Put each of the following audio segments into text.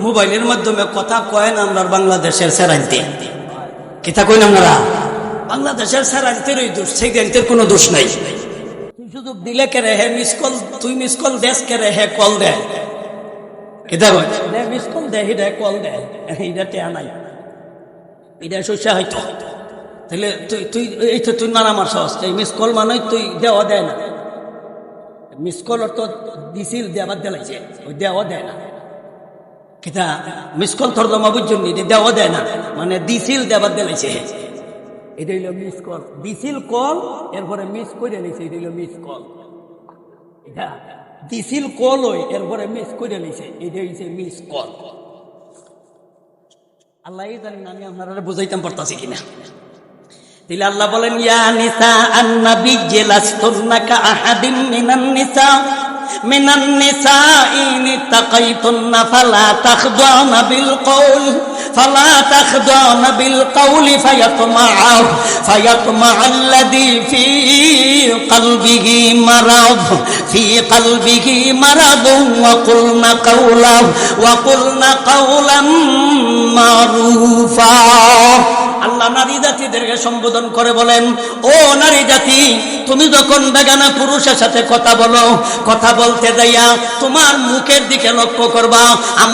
মোবাইলের মাধ্যমে কথা কয় না আমরা বাংলাদেশের সেরাইতে কিতা কই না আমরা বাংলাদেশের সেরাইতের ওই দোষ, সেই গ্যান্তের কোনো দোষ নাই। তুই শুধু দিলে কেরে হে মিস কল, তুই মিস কল দেশ কেরে হে কল দে, কিতা কয় দে মিস কল দে হিডে কল দে, হিডে টেয়া নাই, এটা শস্য হয়তো। তাহলে তুই তুই এই তো তুই মারা মার সহজ, এই মিস কল মানে তুই দেওয়া দেয় না, মিস কল তো দিছিল দেওয়ার দেলাইছে, ওই দেওয়া দেয় না। কিতা মিস কল তোর জমা বুঝছেন নি, দেওয়া দেয় না মানে দিছিল দেওয়ার দেলাইছে, এটা হইল মিস কল। দিছিল কল এরপরে মিস করে নিছে, এটা হইল মিস কল। এটা দিছিল কল ওই এরপরে মিস করে নিছে, এটা হইছে মিস কল। আল্লাহ জানেন আমি আপনারা বুঝাইতাম পারতাছি কিনা। তাহলে আল্লাহ বলেন ইয়া নিসা আন-নবী লাস্তুন্না কাআহাদিন মিনান নিসা ইন তাকাইতুন্না ফালা তাখদানা বিল কওল ফায়াতমা আল্লাযী ফি কলবিহি মারাদ ওয়া কুলনা কাওলাম মারুফা। আল্লাহ নারী জাতিদেরকে সম্বোধন করে বলেন, ও নারী জাতি, তুমি যখন বেগানা পুরুষের সাথে কথা বলো, কথা বলতে যাইয়া তোমার মুখের দিকে লক্ষ্য করবা,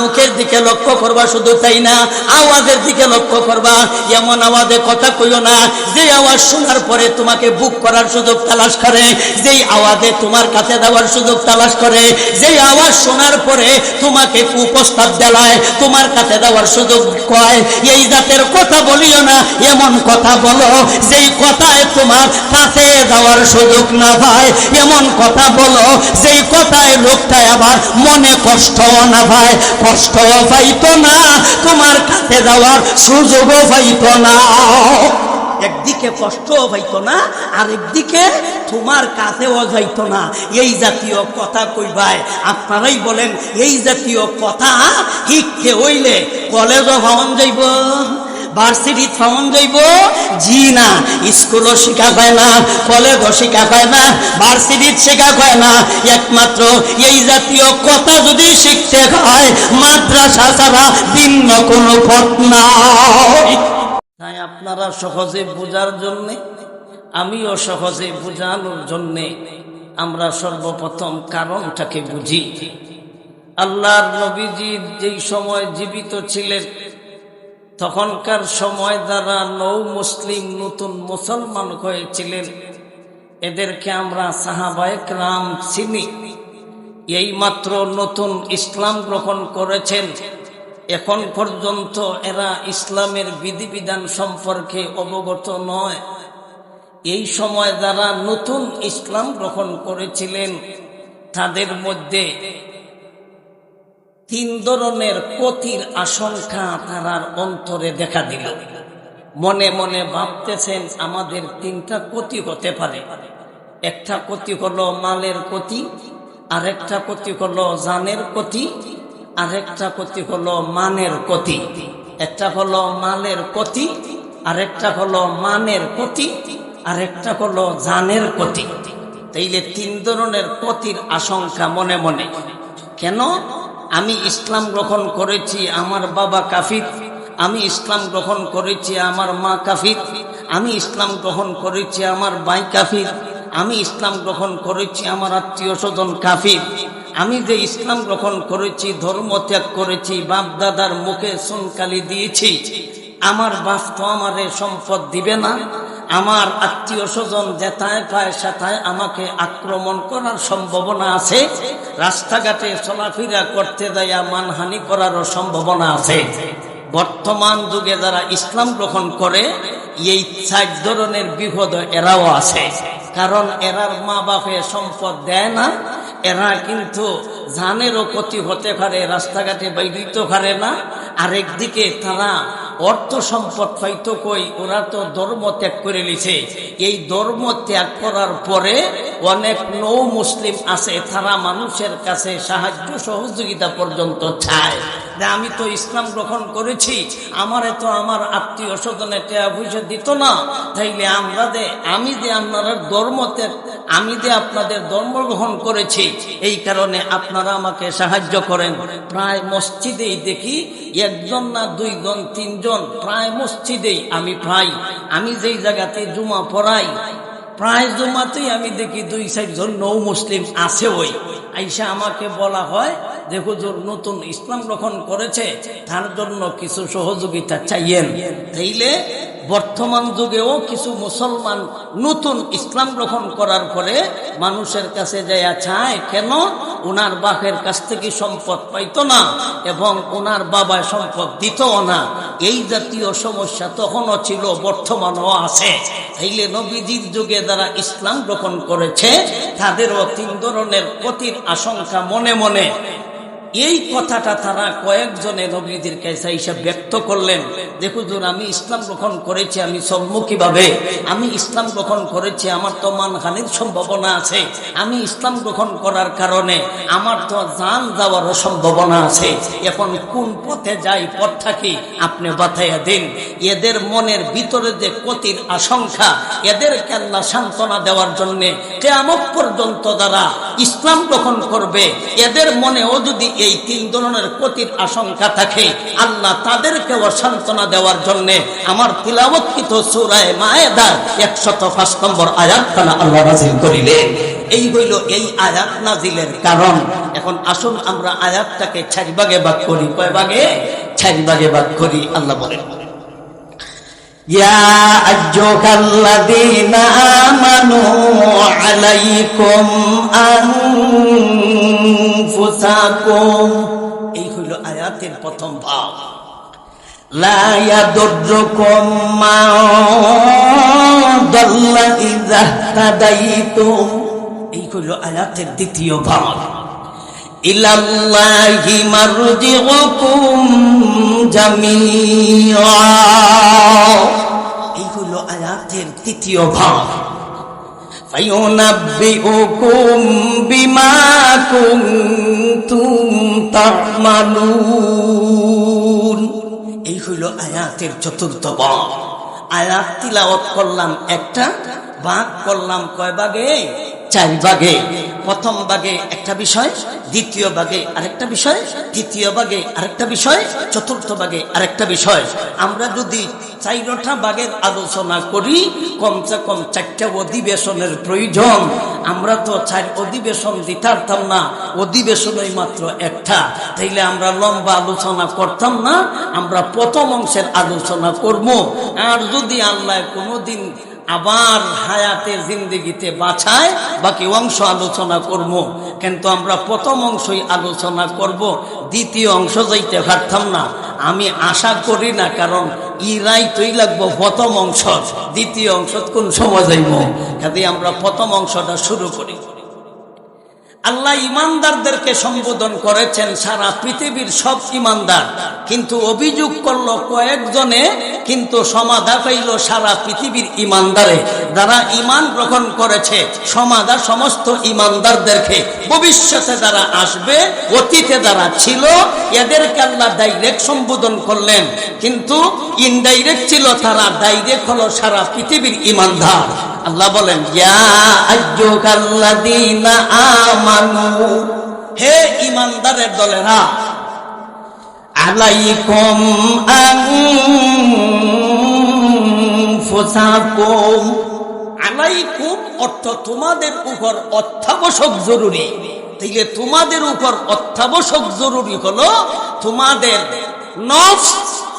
মুখের দিকে লক্ষ্য করবা, শুধু তাই না আওয়াজের দিকে লক্ষ্য করবা। এমন আওয়াজে কথা কইও না যে আওয়াজ শোনার পরে তোমাকে বুক করার সুযোগ তালাশ করে, যেই আওয়াজে তোমার কাছে দেওয়ার সুযোগ তালাশ করে, যেই আওয়াজ শোনার পরে তোমাকে কুপ্রস্তাব দেলায়, তোমার কাছে দেওয়ার সুযোগ কয়, এই জাতের কথা বলিও না। এমন কথা বলো যেই কথায় তোমার কাছে যাওয়ার সুযোগ না পায়, এমন কথা বলো যেই কথায় লোকটায় আবার মনে কষ্ট না পায়, কষ্টও পাইতো না, তোমার কাছে যাওয়ার সুযোগও পাইতো না। একদিকে কষ্টও পাইতো না, আরেকদিকে তোমার কাছেও যাইতো না। এই জাতীয় কথা কইবাই আপনারাই বলেন, এই জাতীয় কথা শিখতে হইলে কলেজও ভ্রমণ যাইব, ভার্সিটি ফাউন যাইব, জি না, স্কুলও শিখা হয় না, কলেজও শিখা হয় না, ভার্সিটি শেখা হয় না। একমাত্র এই জাতীয় কথা যদি শিখতে হয় মাদ্রাসা ছাড়া ভিন্ন কোনো পথ নাই। তাই আপনারা সহজে বোঝার জন্যে, আমিও সহজে বোঝানোর জন্যে আমরা সর্বপ্রথম কারণটাকে বুঝি। আল্লাহর নবীজি যেই সময় জীবিত ছিলেন, তখনকার সময় যারা নৌ মুসলিম নতুন মুসলমান হয়েছিলেন, এদেরকে আমরা সাহাবায়ে কেরাম চিনি। এই মাত্র নতুন ইসলাম গ্রহণ করেছেন, এখন পর্যন্ত এরা ইসলামের বিধিবিধান সম্পর্কে অবগত নয়। এই সময় যারা নতুন ইসলাম গ্রহণ করেছিলেন, তাদের মধ্যে তিন ধরনের ক্ষতির আশঙ্কা তারার অন্তরে দেখা দিল। মনে মনে ভাবতেছেন আমাদের তিনটা ক্ষতি হতে পারে। একটা ক্ষতি হলো মালের ক্ষতি, আরেকটা ক্ষতি হলো জানের ক্ষতি, আরেকটা ক্ষতি হলো মানের ক্ষতি। একটা হলো মালের ক্ষতি, আরেকটা হলো মানের ক্ষতি, আরেকটা হলো জানের ক্ষতি। তাইলে তিন ধরনের ক্ষতির আশঙ্কা মনে মনে। কেন? আমি ইসলাম গ্রহণ করেছি, আমার বাবা কাফির, আমি ইসলাম গ্রহণ করেছি, আমার মা কাফির, আমি ইসলাম গ্রহণ করেছি, আমার ভাই কাফির, আমি ইসলাম গ্রহণ করেছি, আমার আত্মীয় স্বজন কাফির। আমি যে ইসলাম গ্রহণ করেছি, ধর্ম ত্যাগ করেছি, বাপ দাদার মুখে সুনকালি দিয়েছি, আমার বাপ তো আমারে সম্পদ দিবে না, আমার আত্মীয় স্বজন যেথায় পায় সেথায় আমাকে আক্রমণ করার সম্ভাবনা আছে, রাস্তাঘাটে চলাফেরা করতে যাইয়া মানহানি করারও সম্ভাবনা আছে। বর্তমান যুগে যারা ইসলাম গ্রহণ করে, এই চার ধরনের বিপদ এরাও আছে। কারণ এরার মা বাপে সম্পদ দেয় না, এরা কিন্তু জানেরও ক্ষতি হতে পারে, রাস্তাঘাটে বাইরিতে পারে না। আরেকদিকে তারা অর্থ সম্পদ পাইতো কই, ওরা তো ধর্ম ত্যাগ করে নিছে। এই ধর্ম ত্যাগ করার পরে অনেক নৌ মুসলিম আছে, তারা মানুষের কাছে সাহায্য সহযোগিতা পর্যন্ত চায়। যে আমি তো ইসলাম গ্রহণ করেছি, আমারে তো আমার আত্মীয় স্বজনে টাকা পয়সা দিত না, তাইলে আমি যে আপনাদের ধর্ম গ্রহণ করেছি, এই কারণে আপনারা আমাকে সাহায্য করেন। প্রায় মসজিদেই দেখি একজন না দুইজন তিনজন, প্রায় মসজিদেই আমি যেই জায়গাতে জুমা পড়াই প্রায় জুমাতেই আমি দেখি 2-4 জন নৌ মুসলিম আছে। ওই আইসা আমাকে বলা হয় যে হুজুর নতুন ইসলাম গ্রহণ করেছে, তার জন্য কিছু সহযোগিতা চাইয়েন। তাইলে বর্তমান যুগেও কিছু মুসলমান নতুন ইসলাম গ্রহণ করার পরে মানুষের কাছে যাইয়া চায়, কেন? ওনার বাপের কাছ থেকে সম্পদ পাইতো না এবং ওনার বাবায় সম্পদ দিতও না। এই জাতীয় সমস্যা তখনও ছিল, বর্তমানও আছে। তাইলে নবীজির যুগে যারা ইসলাম গ্রহণ করেছে তাদেরও 3 ধরনের ক্ষতির আশঙ্কা মনে মনে। এই কথাটা তারা কয়েকজনে নবীজির কাছে এসে ব্যক্ত করলেন, দেখুন আমি ইসলাম গ্রহণ করেছি, আমি সম্মুখীভাবে আমি ইসলাম গ্রহণ করেছি, আমার তো মানহানির সম্ভাবনা আছে, আমি ইসলাম গ্রহণ করার কারণে আমার তো জান যাওয়ারও সম্ভাবনা আছে, এখন কোন পথে যাই, পথটা কি আপনি বাতাইয়া দিন। এদের মনের ভিতরে যে ক্ষতির আশঙ্কা, এদেরকে আল্লাহ সান্ত্বনা দেওয়ার জন্যে কিয়ামত পর্যন্ত যারা ইসলাম গ্রহণ করবে এদের মনেও যদি এই 3 ধরনের ক্ষতির আশঙ্কা থাকে, আল্লাহ তাদেরকেও সান্ত্বনা দেওয়ার জন্য আমার তিলাওয়াতকৃত সূরা মায়েদার 105 নম্বর আয়াতখানা আল্লাহ নাযিল করিলেন। এই হইল এই আয়াত নাযিলের কারণ। এখন আসুন আমরা আয়াতটাকে 4 ভাগে ভাগ করি। কয় ভাগে? 4 ভাগে ভাগ করি। আল্লাহ বলেন, ইয়া আইয়ুহাল্লাযীনা আমানু আলাইকুম আনফুসাকুম। এই হইল আয়াতের প্রথম ভাগ। লা ইয়াদুররুকুম মা দাল্লা ইযা তাদাইতুম। এই হইল আয়াতের দ্বিতীয় ভাগ। ইলাল্লাহি মারজিউকুম জামিআ। এই হলো আয়াতের তৃতীয় ভাগ। ফায়ুনাব্বিউকুম বিমা কুনতুম তা'মালুন। এই হলো আয়াতের চতুর্থ ভাগ। আয়াত তিলাওয়াত করলাম একটা, ভাগ করলাম কয় ভাগে? 4 ভাগে। প্রথম ভাগে একটা বিষয়, দ্বিতীয় ভাগে আরেকটা বিষয়, তৃতীয় ভাগে আরেকটা বিষয়, চতুর্থ ভাগে আরেকটা বিষয়। আমরা যদি 4টা ভাগের আলোচনা করি, কমসে কম 4টা অধিবেশনের প্রয়োজন। আমরা তো 4 অধিবেশন দিতে পারতাম না, অধিবেশনই মাত্র একটা। তাইলে আমরা লম্বা আলোচনা করতাম না, আমরা প্রথম অংশের আলোচনা করব। আর যদি আল্লাহ কোনোদিন আবার হায়াতে জিন্দেগিতে বাঁচায়, বাকি অংশ আলোচনা করব। কিন্তু আমরা প্রথম অংশই আলোচনা করব, দ্বিতীয় অংশ যাইতে পারতাম না। আমি আশা করি না, কারণ ইরাই তৈ লাগবো প্রথম অংশ, দ্বিতীয় অংশ কোন সময় যাইব। কাজে আমরা প্রথম অংশটা শুরু করি। আল্লাহ ইমানদারদেরকে সম্বোধন করেছেন সারা পৃথিবীর সব ইমানদার, কিন্তু অভিযোগ করলো কয়েকজনে, কিন্তু সমাধা পাইল সারা পৃথিবীর ইমানদারে। যারা ইমান গ্রহণ করেছে সমাধা সমস্ত ইমানদারদেরকে। ভবিষ্যতে যারা আসবে, অতীতে যারা ছিল, এদেরকে আল্লাহ ডাইরেক্ট সম্বোধন করলেন, কিন্তু ইনডাইরেক্ট ছিল তারা, ডাইরেক্ট হলো সারা পৃথিবীর ইমানদার। আল্লাহ বলেন, ইয়া আইয়ুহাল্লাযীনা আমানু, হে ইমানদারের দলেরা, আলাইকুম আনফুসাকুম। আলাইকুম অর্থ তোমাদের উপর অত্যাবশ্যক জরুরি। তাইলে তোমাদের উপর অত্যাবশ্যক জরুরি হলো তোমাদের নফস,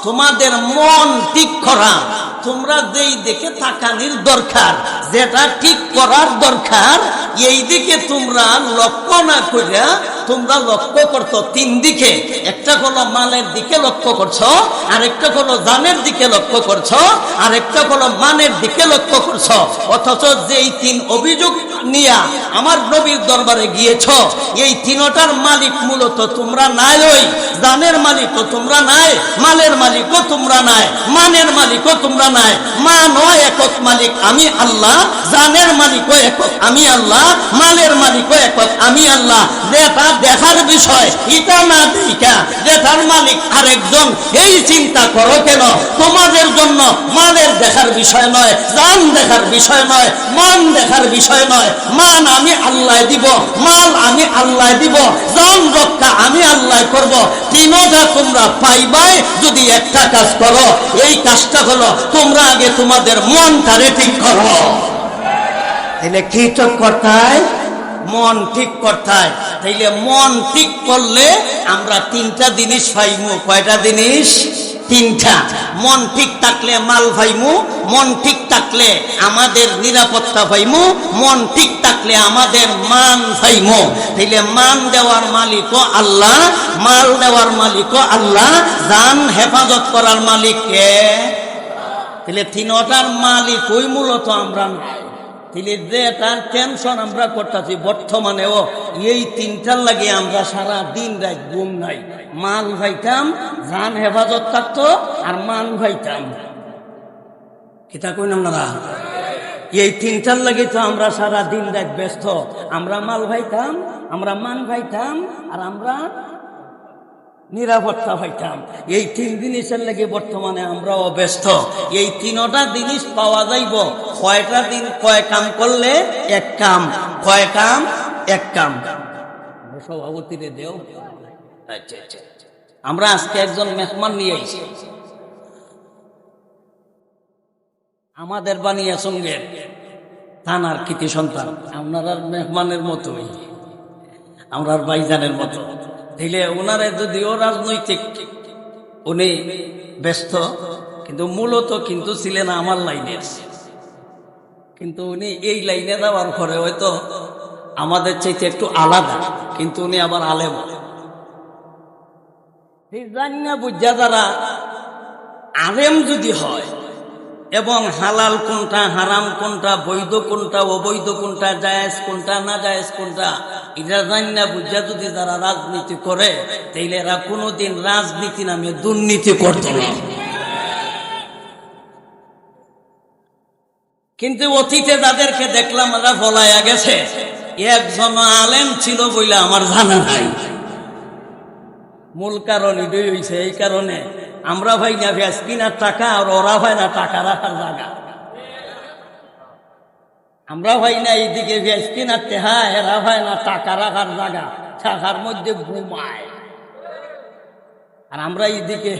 তোমাদের মন ঠিক করা। তোমরা যেই দিকে তাকানির দরকার, যেটা ঠিক করার দরকার, এই দিকে তোমরা লক্ষ্য না করিয়া তোমরা লক্ষ্য করছো 3 দিকে। একটা হলো মালের দিকে লক্ষ্য করছো, আরেকটা হলো জানের দিকে লক্ষ্য করছো, আরেকটা হলো মানের দিকে লক্ষ্য করছো। অথচ যেই 3 অভিযোগ নিয়া আমার নবীর দরবারে গিয়েছ, এই 3টার মালিক মূলত তোমরা নাই। ওই জানের মালিকও তোমরা নাই, মালের মালিকও তোমরা নাই, মানের মালিকও তোমরা নাই। মা নয় একক মালিক আমি আল্লাহ, জানের মালিকও একক আমি আল্লাহ, মালের মালিকও একক আমি আল্লাহ। যেটা দেখার বিষয় এটা না দেখা যেটার মালিক আরেকজন, এই চিন্তা করো কেন? তোমাদের জন্য মালের দেখার বিষয় নয়, জান দেখার বিষয় নয়, মান দেখার বিষয় নয়। মান আমি আল্লাহ দিব, মাল আমি আল্লাহ দিব, জান রক্ষা আমি আল্লাহ করব। তিনটা তোমরা পাইবাই যদি একটা কাজ করো। এই কাজটা হলো তোমরা আগে তোমাদের মনটারে ঠিক করো। তাইলে কি ঠিক করতে হয়? মন ঠিক করতে হয়। তাইলে মন ঠিক করলে আমরা তিনটা জিনিস পাইমু। কয়টা জিনিস? তিনটা। মন ঠিক থাকলে মাল পাইমু, মন ঠিক থাকলে আমাদের নিরাপত্তা পাইমু, মন ঠিক থাকলে আমাদের মান পাইমু। তাইলে মান দেওয়ার মালিকও আল্লাহ, মাল দেওয়ার মালিকও আল্লাহ, জান হেফাজত করার মালিক কে? তাহলে তিনটার মালিক ওই মূলত আমরা। তাহলে যে তার টেনশন আমরা করতেছি বর্তমানেও এই তিনটার লাগে আমরা সারা দিন রাত ঘুম নাই। মাল ভাইতাম, জান হেফাজত থাকতো, আর মান ভাইতাম। কিতা কই না আপনারা? এই তিনটার লাগে তো আমরা সারা দিন রাত ব্যস্ত। আমরা মাল ভাইতাম, আমরা মান ভাইতাম, আর আমরা নিরাপত্তা পাইতাম। এই তিন জিনিসের লাগে বর্তমানে আমরাও ব্যস্ত। এই তিনটা জিনিস পাওয়া যাইব কয়টা দিন, কয় কাম করলে এক কাম, কয় কাম এক কাম। সভাপতিরে দেও। আচ্ছা আচ্ছা, আমরা আজকে একজন মেহমান নিয়ে আইছি আমাদের বানিয়া সঙ্গে থানার কৃতি সন্তান, আপনার মেহমানের মতোই, আমরার ভাইজানের মতো। দিলে ওনারে যদিও রাজনৈতিক উনি ব্যস্ত, কিন্তু মূলত কিন্তু ছিলেন আমার লাইনের। কিন্তু উনি এই লাইনে যাওয়ার পরে হয়তো আমাদের চাইতে একটু আলাদা, কিন্তু উনি আবার আলেম। জানি না বুঝা যারা আলেম যদি হয় এবং হালাল কোনটা, হারাম কোনটা, বৈধ কোনটা, অবৈধ কোনটা, জায়েজ কোনটা, না জায়েজ কোনটা, এটা জানি না বুঝা যদি যারা রাজনীতি করে, তাইলে এরা কোনোদিন রাজনীতি নামে দুর্নীতি করত না। কিন্তু অতীতে যাদেরকে দেখলাম এরা বলাইয়া গেছে, একজন আলেম ছিল বইলে আমার জানা নাই। মূল কারণ এটাই হয়েছে। এই কারণে আমরা ভাই না ভ্যাস কিনার টাকা, আর ওরা ভাই না টাকা রাখার জায়গা। আমরা ভাই না এইদিকে ভ্যাস কিনার টেহা, এরা ভাই না টাকা রাখার জায়গা, টাকার মধ্যে ঘুমায়। আর আমরা এইদিকে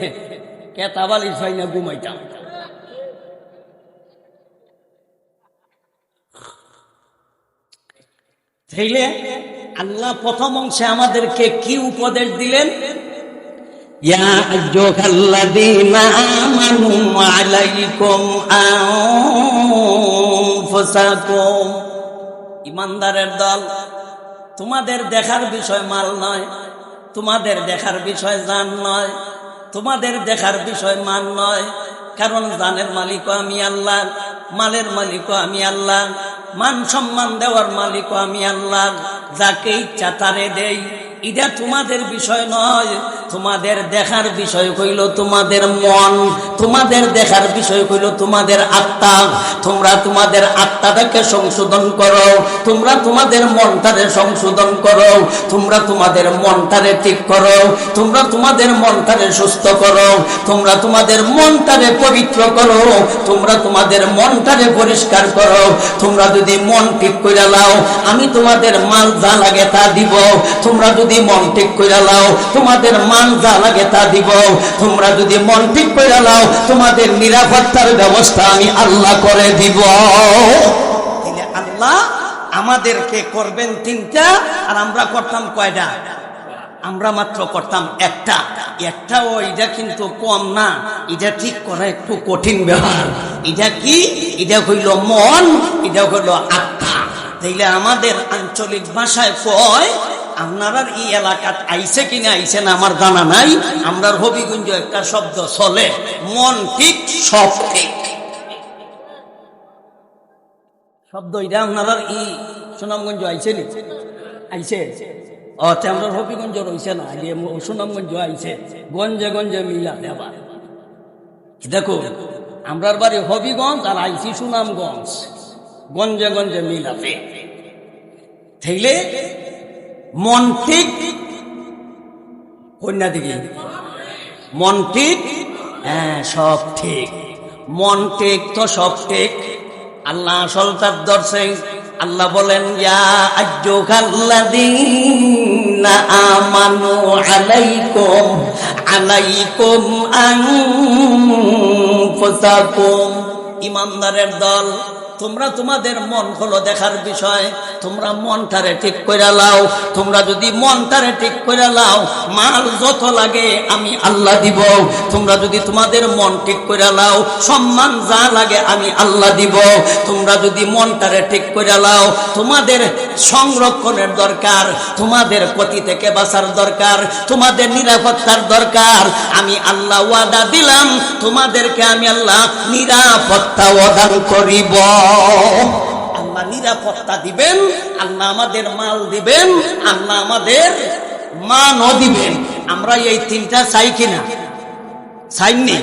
কেতাবালি ভাই না ঘুমাইতাম। তাইলে আল্লাহ প্রথম অংশে আমাদেরকে কি উপদেশ দিলেন? ইয়া আইয়ুহাল্লাযীনা আমানু আলাইকুম আনফুসাকুম, ঈমানদারের দল, তোমাদের দেখার বিষয় মাল নয়, তোমাদের দেখার বিষয় জান নয়, তোমাদের দেখার বিষয় মান নয়। কারণ জানের মালিকও আমি আল্লাহ, মালের মালিকও আমি আল্লাহ, মান সম্মান দেওয়ার মালিকও আমি আল্লাহ। যাকে ইচ্ছা তারে দেই, এটা তোমাদের বিষয় নয়। তোমাদের দেখার বিষয় হইল তোমাদের মন, তোমাদের দেখার বিষয় হইল তোমাদের আত্মা। তোমরা তোমাদের আত্মাটাকে সংশোধন করো, তোমরা তোমাদের মনটারে সংশোধন করো, তোমরা তোমাদের মনটারে ঠিক করো, তোমরা তোমাদের মনটারে সুস্থ করো, তোমরা তোমাদের মনটারে পবিত্র করো, তোমরা তোমাদের মনটারে পরিষ্কার করো। তোমরা যদি মন ঠিক করে লাও, আমি তোমাদের মাল যা লাগে তা দিব। তোমরা যদি মন ঠিক করে লাও, তোমাদের মান যা লাগে তা দিব। তোমরা যদি মন ঠিক করে লাও, তোমাদের নিরাপত্তার ব্যবস্থা আমি আল্লাহ করে দিব। আল্লাহ আমাদেরকে করবেন তিনটা, আর আমরা করতাম কয়টা? আমরা মাত্র করতাম একটা। একটাও এটা কিন্তু কম না, এটা ঠিক করা একটু কঠিন ব্যাপার। এটা কি? এটা হইল মন, এটা হইল আত্মা। তাইলে আমাদের আঞ্চলিক ভাষায় কয়, আপনারা এই এলাকাত আইছে কিনা আইছে না আমার জানা নাই, আমরা হবিগঞ্জ একটা শব্দ চলে, মন ঠিক সব ঠিক। শব্দ এটা আপনারা এই সুনামগঞ্জ আইছে নি? আইছে। আমরা হবিগঞ্জ রয়েছে না, সুনামগঞ্জ আইছে, গঞ্জে গঞ্জে মিলা দেবার। দেখো আমরার বাড়ি হবিগঞ্জ আর আইছি সুনামগঞ্জ। গঞ্জে গঞ্জে মিল আছে। তাইলে মন ঠিক কন্যা দিকে মন ঠিক, হ্যাঁ সব ঠিক। মন ঠিক তো সব ঠিক। আল্লাহ আসল তার দর্শে আল্লাহ বলেন, ইয়া আইয়ুহাল্লাযীনা আমানু আলাইকুম আনফুসাকুম, ঈমানদারের দল, তোমরা তোমাদের মন হলো দেখার বিষয়, তোমরা মনটারে ঠিক করে লাও। তোমরা যদি মনটারে ঠিক করে লাও, মাল যত লাগে আমি আল্লাহ দিব। তোমরা যদি তোমাদের মন ঠিক করে লাও, সম্মান যা লাগে আমি আল্লাহ দিব। তোমরা যদি মনটারে ঠিক করে লাও, তোমাদের সংরক্ষণের দরকার, তোমাদের ক্ষতি থেকে বাঁচার দরকার, তোমাদের নিরাপত্তার দরকার, আমি আল্লাহ ওয়াদা দিলাম তোমাদেরকে আমি আল্লাহ নিরাপত্তা ওয়াদা করিব। আল্লাহ নিরাপত্তা দিবেন, আল্লাহ আমাদের মাল দিবেন, আল্লাহ আমাদের মানও দিবেন। আমরা এই তিনটা চাই কিনা? চাইনি।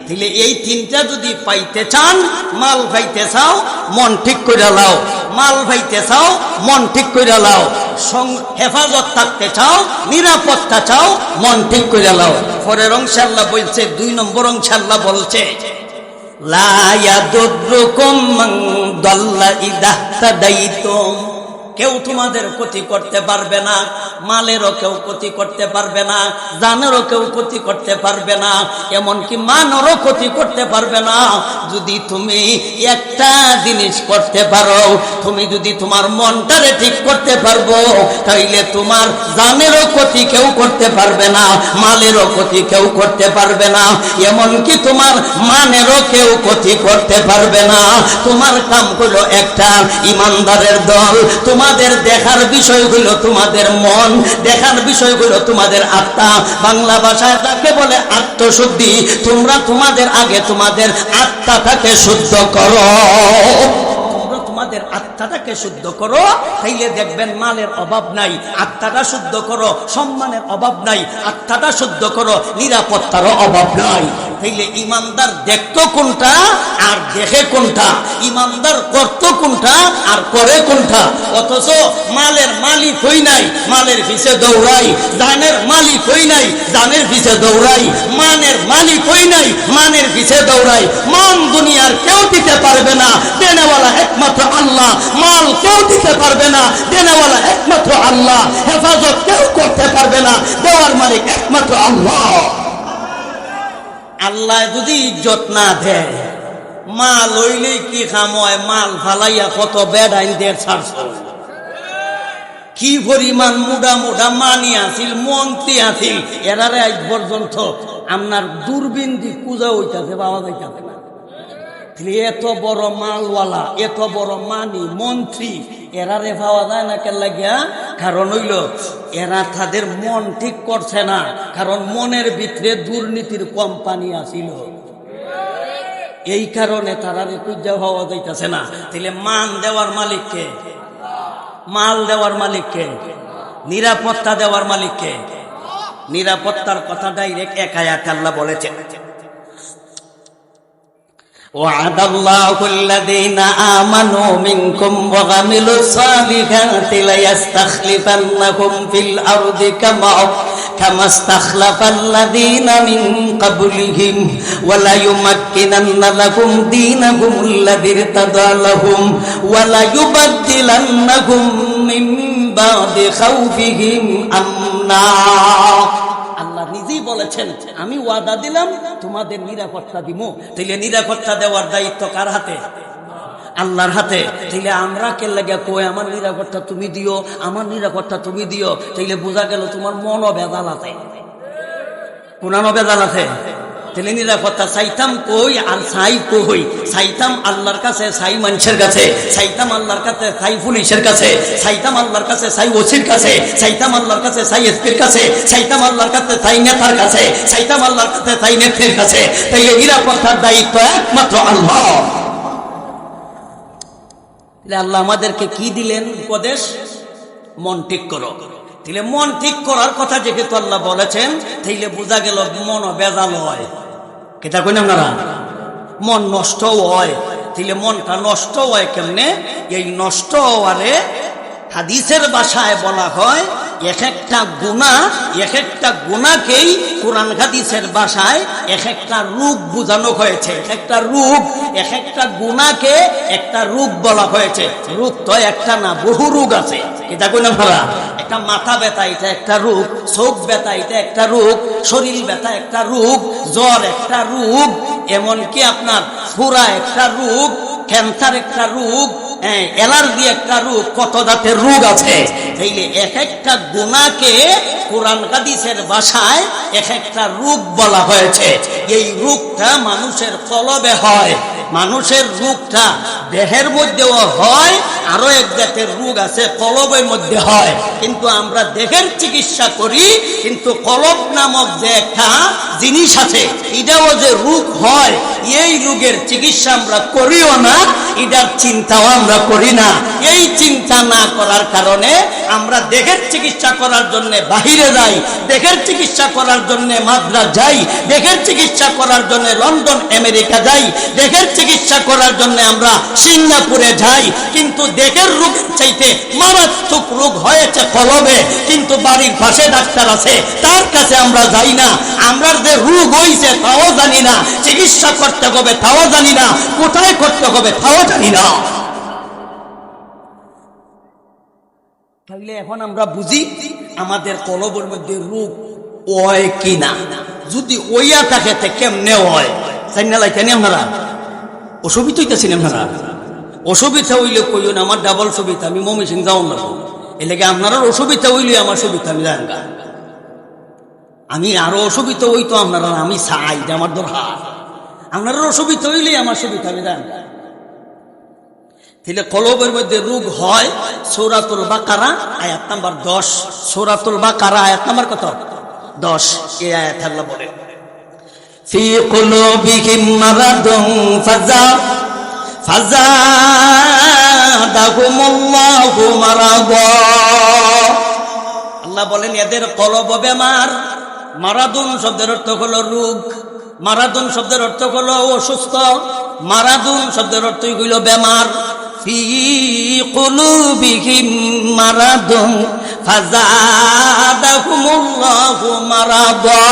তাহলে এই তিনটা যদি পাইতে চান, মাল পাইতে চাও মন ঠিক করে লাও, মাল পাইতে চাও মন ঠিক করে লাও, হেফাজত থাকতে চাও, নিরাপত্তা চাও, মন ঠিক করে লাও। পরের অংশে আল্লাহ বলছে, 2 নম্বর অংশে আল্লাহ বলছে, লা ইয়াদুররুকুম মান দাল্লা ইযা তাদাইতুম, কেউ তোমাদের ক্ষতি করতে পারবে না, মালেরও কেউ ক্ষতি করতে পারবে না, জানেরও কেউ ক্ষতি করতে পারবে না, এমনকি মানেরও ক্ষতি করতে পারবে না। যদি তুমি একটা জিনিস করতে পারো, তুমি যদি তোমার মনটারে ঠিক করতে পারবো, তাইলে তোমার জানেরও ক্ষতি কেউ করতে পারবে না, মালেরও ক্ষতি কেউ করতে পারবে না, এমনকি তোমার মানেরও কেউ ক্ষতি করতে পারবে না। তোমার কাম হলো একটা, ঈমানদারের দল, তোমাদের দেখার বিষয় হলো তোমাদের মন, দেখার বিষয় হলো তোমাদের আত্মা। বাংলা ভাষায় তাকে বলে আত্মশুদ্ধি। তোমরা তোমাদের আগে তোমাদের আত্মাটাকে শুদ্ধ করো, তোমাদের আত্মাটাকে শুদ্ধ করো, তাইলে দেখবেন মালের অভাব নাই। আত্মাটা শুদ্ধ করো, সম্মানের অভাব নাই। আত্মাটা শুদ্ধ করো, নিরাপত্তারও অভাব নাই। তাইলে ইমানদার দেখতো কোনটা আর দেখে কোনটা, ইমানদার করতো কোনটা আর করে কোনটা। অথচ মালের মালিক হই নাই, মালের পিছে দৌড়াই, জানের মালিক হই নাই, জানের পিছে দৌড়াই, মানের মালিক হই নাই, মানের পিছে দৌড়াই। মান দুনিয়ার কেউ দিতে পারবে না, দেনেওয়ালা একমাত্র আল্লাহ। মাল কেউ দিতে পারবে না, দেনেওয়ালা একমাত্র আল্লাহ। হেফাজত কেউ করতে পারবে না, দেওয়ার মালিক একমাত্র আল্লাহ। আল্লাহ যদি ইজ্জত না দেয়, মাল হইলে কি খাম হয়? মাল ফালাইয়া কত বেড়াইনদের ছাড়ছ। কি পরিমাণ মোটা মোটা মানি আছিল, মন্ত্রী আছিল, এরারে আজ পর্যন্ত আপনার দূরবীন দি পূজা হইতাছে, পাওয়া যাইতাছে না। এত বড় মালওয়ালা, এত বড় মানি মন্ত্রী, এরারে পাওয়া যায় না কেন লাগিয়া? কারণ হইল এরা তাদের মন ঠিক করছে না, কারণ মনের ভিতরে দুর্নীতির কোম্পানি আছিল, এই কারণে তারারে পূজা পাওয়া যাইতাছে না। তাহলে মান দেওয়ার মালিককে, মাল দেওয়ার মালিককে, নিরাপত্তা দেওয়ার মালিককে। নিরাপত্তার কথা ডাইরেক্ট এক আয়াতে আল্লাহ বলেছেন, وعد الله الذين آمنوا منكم وعملوا الصالحات ليستخلفنهم في الأرض كما استخلف الذين من قبلهم وليمكنن لهم دينهم الذي ارتضى لهم وليبدلنهم من بعد خوفهم أمنا। আল্লাহ নিজেই বলেছেন, আমি ওয়াদা দিলাম তোমাদের নিরাপত্তা দিব। তাইলে নিরাপত্তা দেওয়ার দায়িত্ব কার হাতে? আল্লাহর হাতে। তাইলে আমরা কে লাগে কই আমার নিরাপত্তা তুমি দিও, আমার নিরাপত্তা তুমি দিও, তাইলে বোঝা গেল তোমার মনও বেজাল আছে, কোনানো বেজাল আছে। তাহলে নিরাপত্তা চাইতাম কই আর চাই কই? চাইতাম আল্লাহর কাছে, চাই মানুষের কাছে, চাইতাম আল্লাহর কাছে, চাই পুলিশের কাছে, চাইতাম আল্লাহর কাছে, চাই ওসির কাছে, চাইতাম আল্লাহর কাছে, চাই এসপির কাছে, চাইতাম আল্লাহর কাছে, চাই নেতার কাছে, চাইতাম আল্লাহর কাছে, চাই নেত্রীর কাছে। তাইলে নিরাপত্তার দায়িত্ব একমাত্র আল্লাহ। আল্লাহ আমাদেরকে কি দিলেন উপদেশ? মন ঠিক করো। তাইলে মন ঠিক করার কথা যেহেতু আল্লাহ বলেছেন, তাইলে বোঝা গেল মনও বেজাল হয়। কেটা কই না আপনারা? মন নষ্ট হয়। তাইলে মনটা নষ্ট হয় কেমনে? এই নষ্ট হওয়ারে হাদিসের ভাষায় বলা হয় এক একটা গুনাহকেই কোরআন হাদিসের ভাষায় এক একটা রূপ বোঝানো হয়েছে। এক একটা গুনাহকে একটা রূপ বলা হয়েছে। রূপ তো একটা না, বহু রূপ আছে। এটা কোন ভাড়া, একটা মাথা ব্যথা এটা একটা রূপ, চোখ ব্যথা এটা একটা রূপ, শরীর ব্যথা একটা রূপ, জ্বর একটা রূপ, এমনকি আপনার ফুরা একটা রূপ, ক্যান্সার একটা রূপ, অ্যালার্জি একটা রোগ, কত জাতের রোগ আছে। তাইলে এক একটা গুনাহকে কোরআন হাদিসের ভাষায় এক একটা রোগ বলা হয়েছে। এই রোগটা মানুষের কলবে হয়, মানুষের রোগটা দেহের মধ্যেও হয়, আরো এক জাতের রোগ আছে কলবের মধ্যে হয়। কিন্তু আমরা দেহের চিকিৎসা করি, কিন্তু কলব নামক যে একটা জিনিস আছে এটাও যে রোগ হয়, এই রোগের চিকিৎসা আমরা করিও না, এটার চিন্তাও আমরা করি না। এই চিন্তা না করার কারণে আমরা দেহের চিকিৎসা করার জন্য বাহিরে যাই, দেহের চিকিৎসা করার জন্য মাদ্রাজ যাই, দেহের চিকিৎসা করার জন্য লন্ডন আমেরিকা যাই, দেহের চিকিৎসা করার জন্য আমরা সিঙ্গাপুরে যাই। কিন্তু দেহের রোগের চাইতে মারাত্মক রোগ হয়েছে কলবে, কিন্তু বাড়ির পাশে ডাক্তার আছে, তার কাছে আমরা যাই না। আমরা যে রোগ হয়েছে তাও জানি না, চিকিৎসা করতে হবে তাও জানি না, কোথায় করতে হবে তাও জানি না। তাহলে এখন আমরা বুঝি আমাদের কলবের মধ্যে রোগ হয় কিনা। যদি ওইয়া থাকে কেমনে হয় জানি না, লাইতেনি আপনারা অসুবিধা হইতেছেন। আপনারা অসুবিধা হইলে কইও না আমার ডাবল সুবিধা, আমি মমি সিং যাও না, এলাকা আপনার অসুবিধা হইলে আমার সুবিধা আমি জান গা, আমি আরো অসুবিধা হইতো আপনারা, আমি চাই যে আমার দরকার, আপনার অসুবিধা হইলে আমার সুবিধা আমি জান গা। তাহলে কলবের মধ্যে রোগ হয়। সূরাতুল বাকারা আয়াত নাম্বার 10, সূরাতুল বাকারা আয়াত নাম্বার কত? 10। এই আয়াত আল্লাহ বলেন ফি কুলুবিহিম মারাদুন ফাযাদাহুমুল্লাহু মারাদা। আল্লাহ বলেন এদের কলব বেমার। মারাদুন শব্দের অর্থ হলো রোগ, মারাদুন শব্দের অর্থ হলো অসুস্থ, মারাদুন শব্দের অর্থই হইল বেমার। ফি কুলুবিহিম মারাদুন ফাযাদাহুমুল্লাহু মারাদা।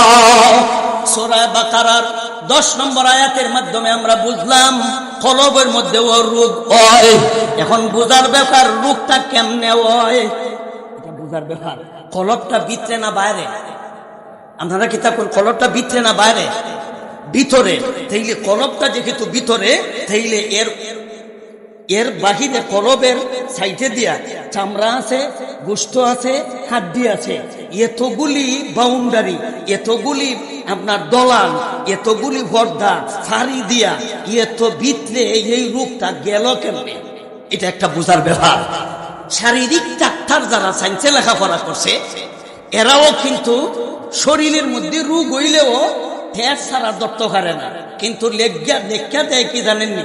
সূরা বাকারার 10 নম্বর আয়াতের মাধ্যমে আমরা বুঝলাম কলবের মধ্যে ও রোগ হয়। এখন বুঝার ব্যাপার রোগটা কেমনে হয়, এটা বুঝার ব্যাপার। কলবটা ভিতরে না বাইরে? আপনারা কিতাব কলবটা ভিতরে না বাইরে? ভিতরে। তাইলে কলবটা যেহেতু ভিতরে, তাইলে এর বাহিরে কলবের সাইডে দিয়া চামড়া আছে, গোশত আছে, হাড্ডি আছে, এতগুলি বাউন্ডারি, এতগুলি আপনার দলান, এতগুলি পর্দা ফাড়ি দিয়া এত ভিতরে এই রোগটা গেল কেমনে, এটা একটা বোঝার ব্যাপার। শারীরিক ডাক্তার যারা সায়েন্সে লেখাপড়া করছে এরাও কিন্তু শরীরের মধ্যে রোগ হইলেও ঠেস ছাড়া দত্ত করে না, কিন্তু লেখা দেয় কি জানেননি?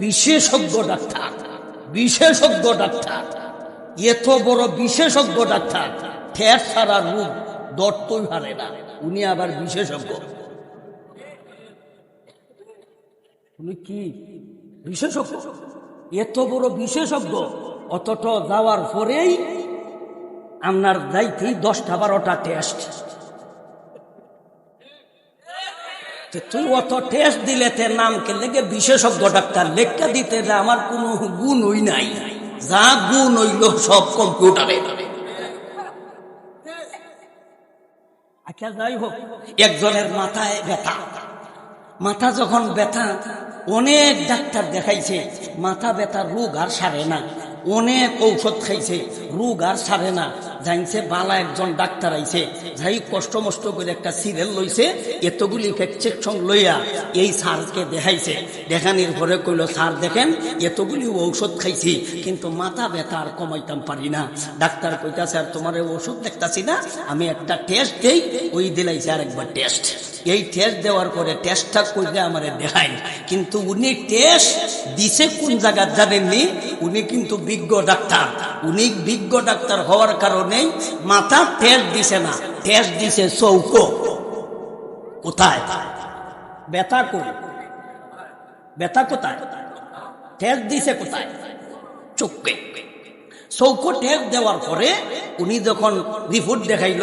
বিশেষজ্ঞ ডাক্তার, বিশেষজ্ঞ ডাক্তার, এত বড় বিশেষজ্ঞ ডাক্তার ঠেস ছাড়া রোগ দত্তই হারে না, উনি আবার বিশেষজ্ঞ। উনি কি বিশেষজ্ঞ? এত বড় বিশেষজ্ঞ, অতটা যাওয়ার পরেই আপনার যাইতে 10-12টা টেস্ট। তুই অত টেস্ট দিলে তে নামকে লেগে বিশেষজ্ঞ ডাক্তার লেখা দিতে যে আমার কোনো গুণ হই নাই, যা গুণ হইল সব কম্পিউটারে। আচ্ছা যাই হোক, একজনের মাথায় ব্যথা, মাথা যখন ব্যথা অনেক ডাক্তার দেখাইছে, মাথা ব্যথা রোগ আর সারে না, অনেক ঔষধ খাইছে, রোগ আর সারে না। জানছে বালা একজন ডাক্তার আইছে, যাই কষ্ট মষ্ট করে একটা সিরিয়াল লইছে, এতগুলি প্রেসক্রিপশন লইয়া এই স্যারকে দেখাইছে। দেখানির পরে কইল, স্যার দেখেন এতগুলি ঔষধ খাইছি কিন্তু মাথা ব্যথা আর কমাইতাম পারি না। ডাক্তার কইতাছে, আর তোমার ওষুধ দেখতাছি না, আমি একটা টেস্ট দেই, ওই দিলাইছে আরেকবার টেস্ট। এই টেস্ট দেওয়ার পরে টেস্টটা কইলে আমারে দেখাই, কিন্তু উনি টেস্ট দিছে কোন জায়গা জানেননি? উনি কিন্তু বিজ্ঞ ডাক্তার। উনি বিজ্ঞ ডাক্তার হওয়ার কারণে মাথা টেস্ট দিছে না, টেস্ট দিছে চৌকো। কোথায় ব্যথা? কোন ব্যথা? কোথায় টেস্ট দিছে? কোথায়? চোখে। চৌকো টেপ দেওয়ার পরে উনি যখন রিপোর্ট দেখাইল,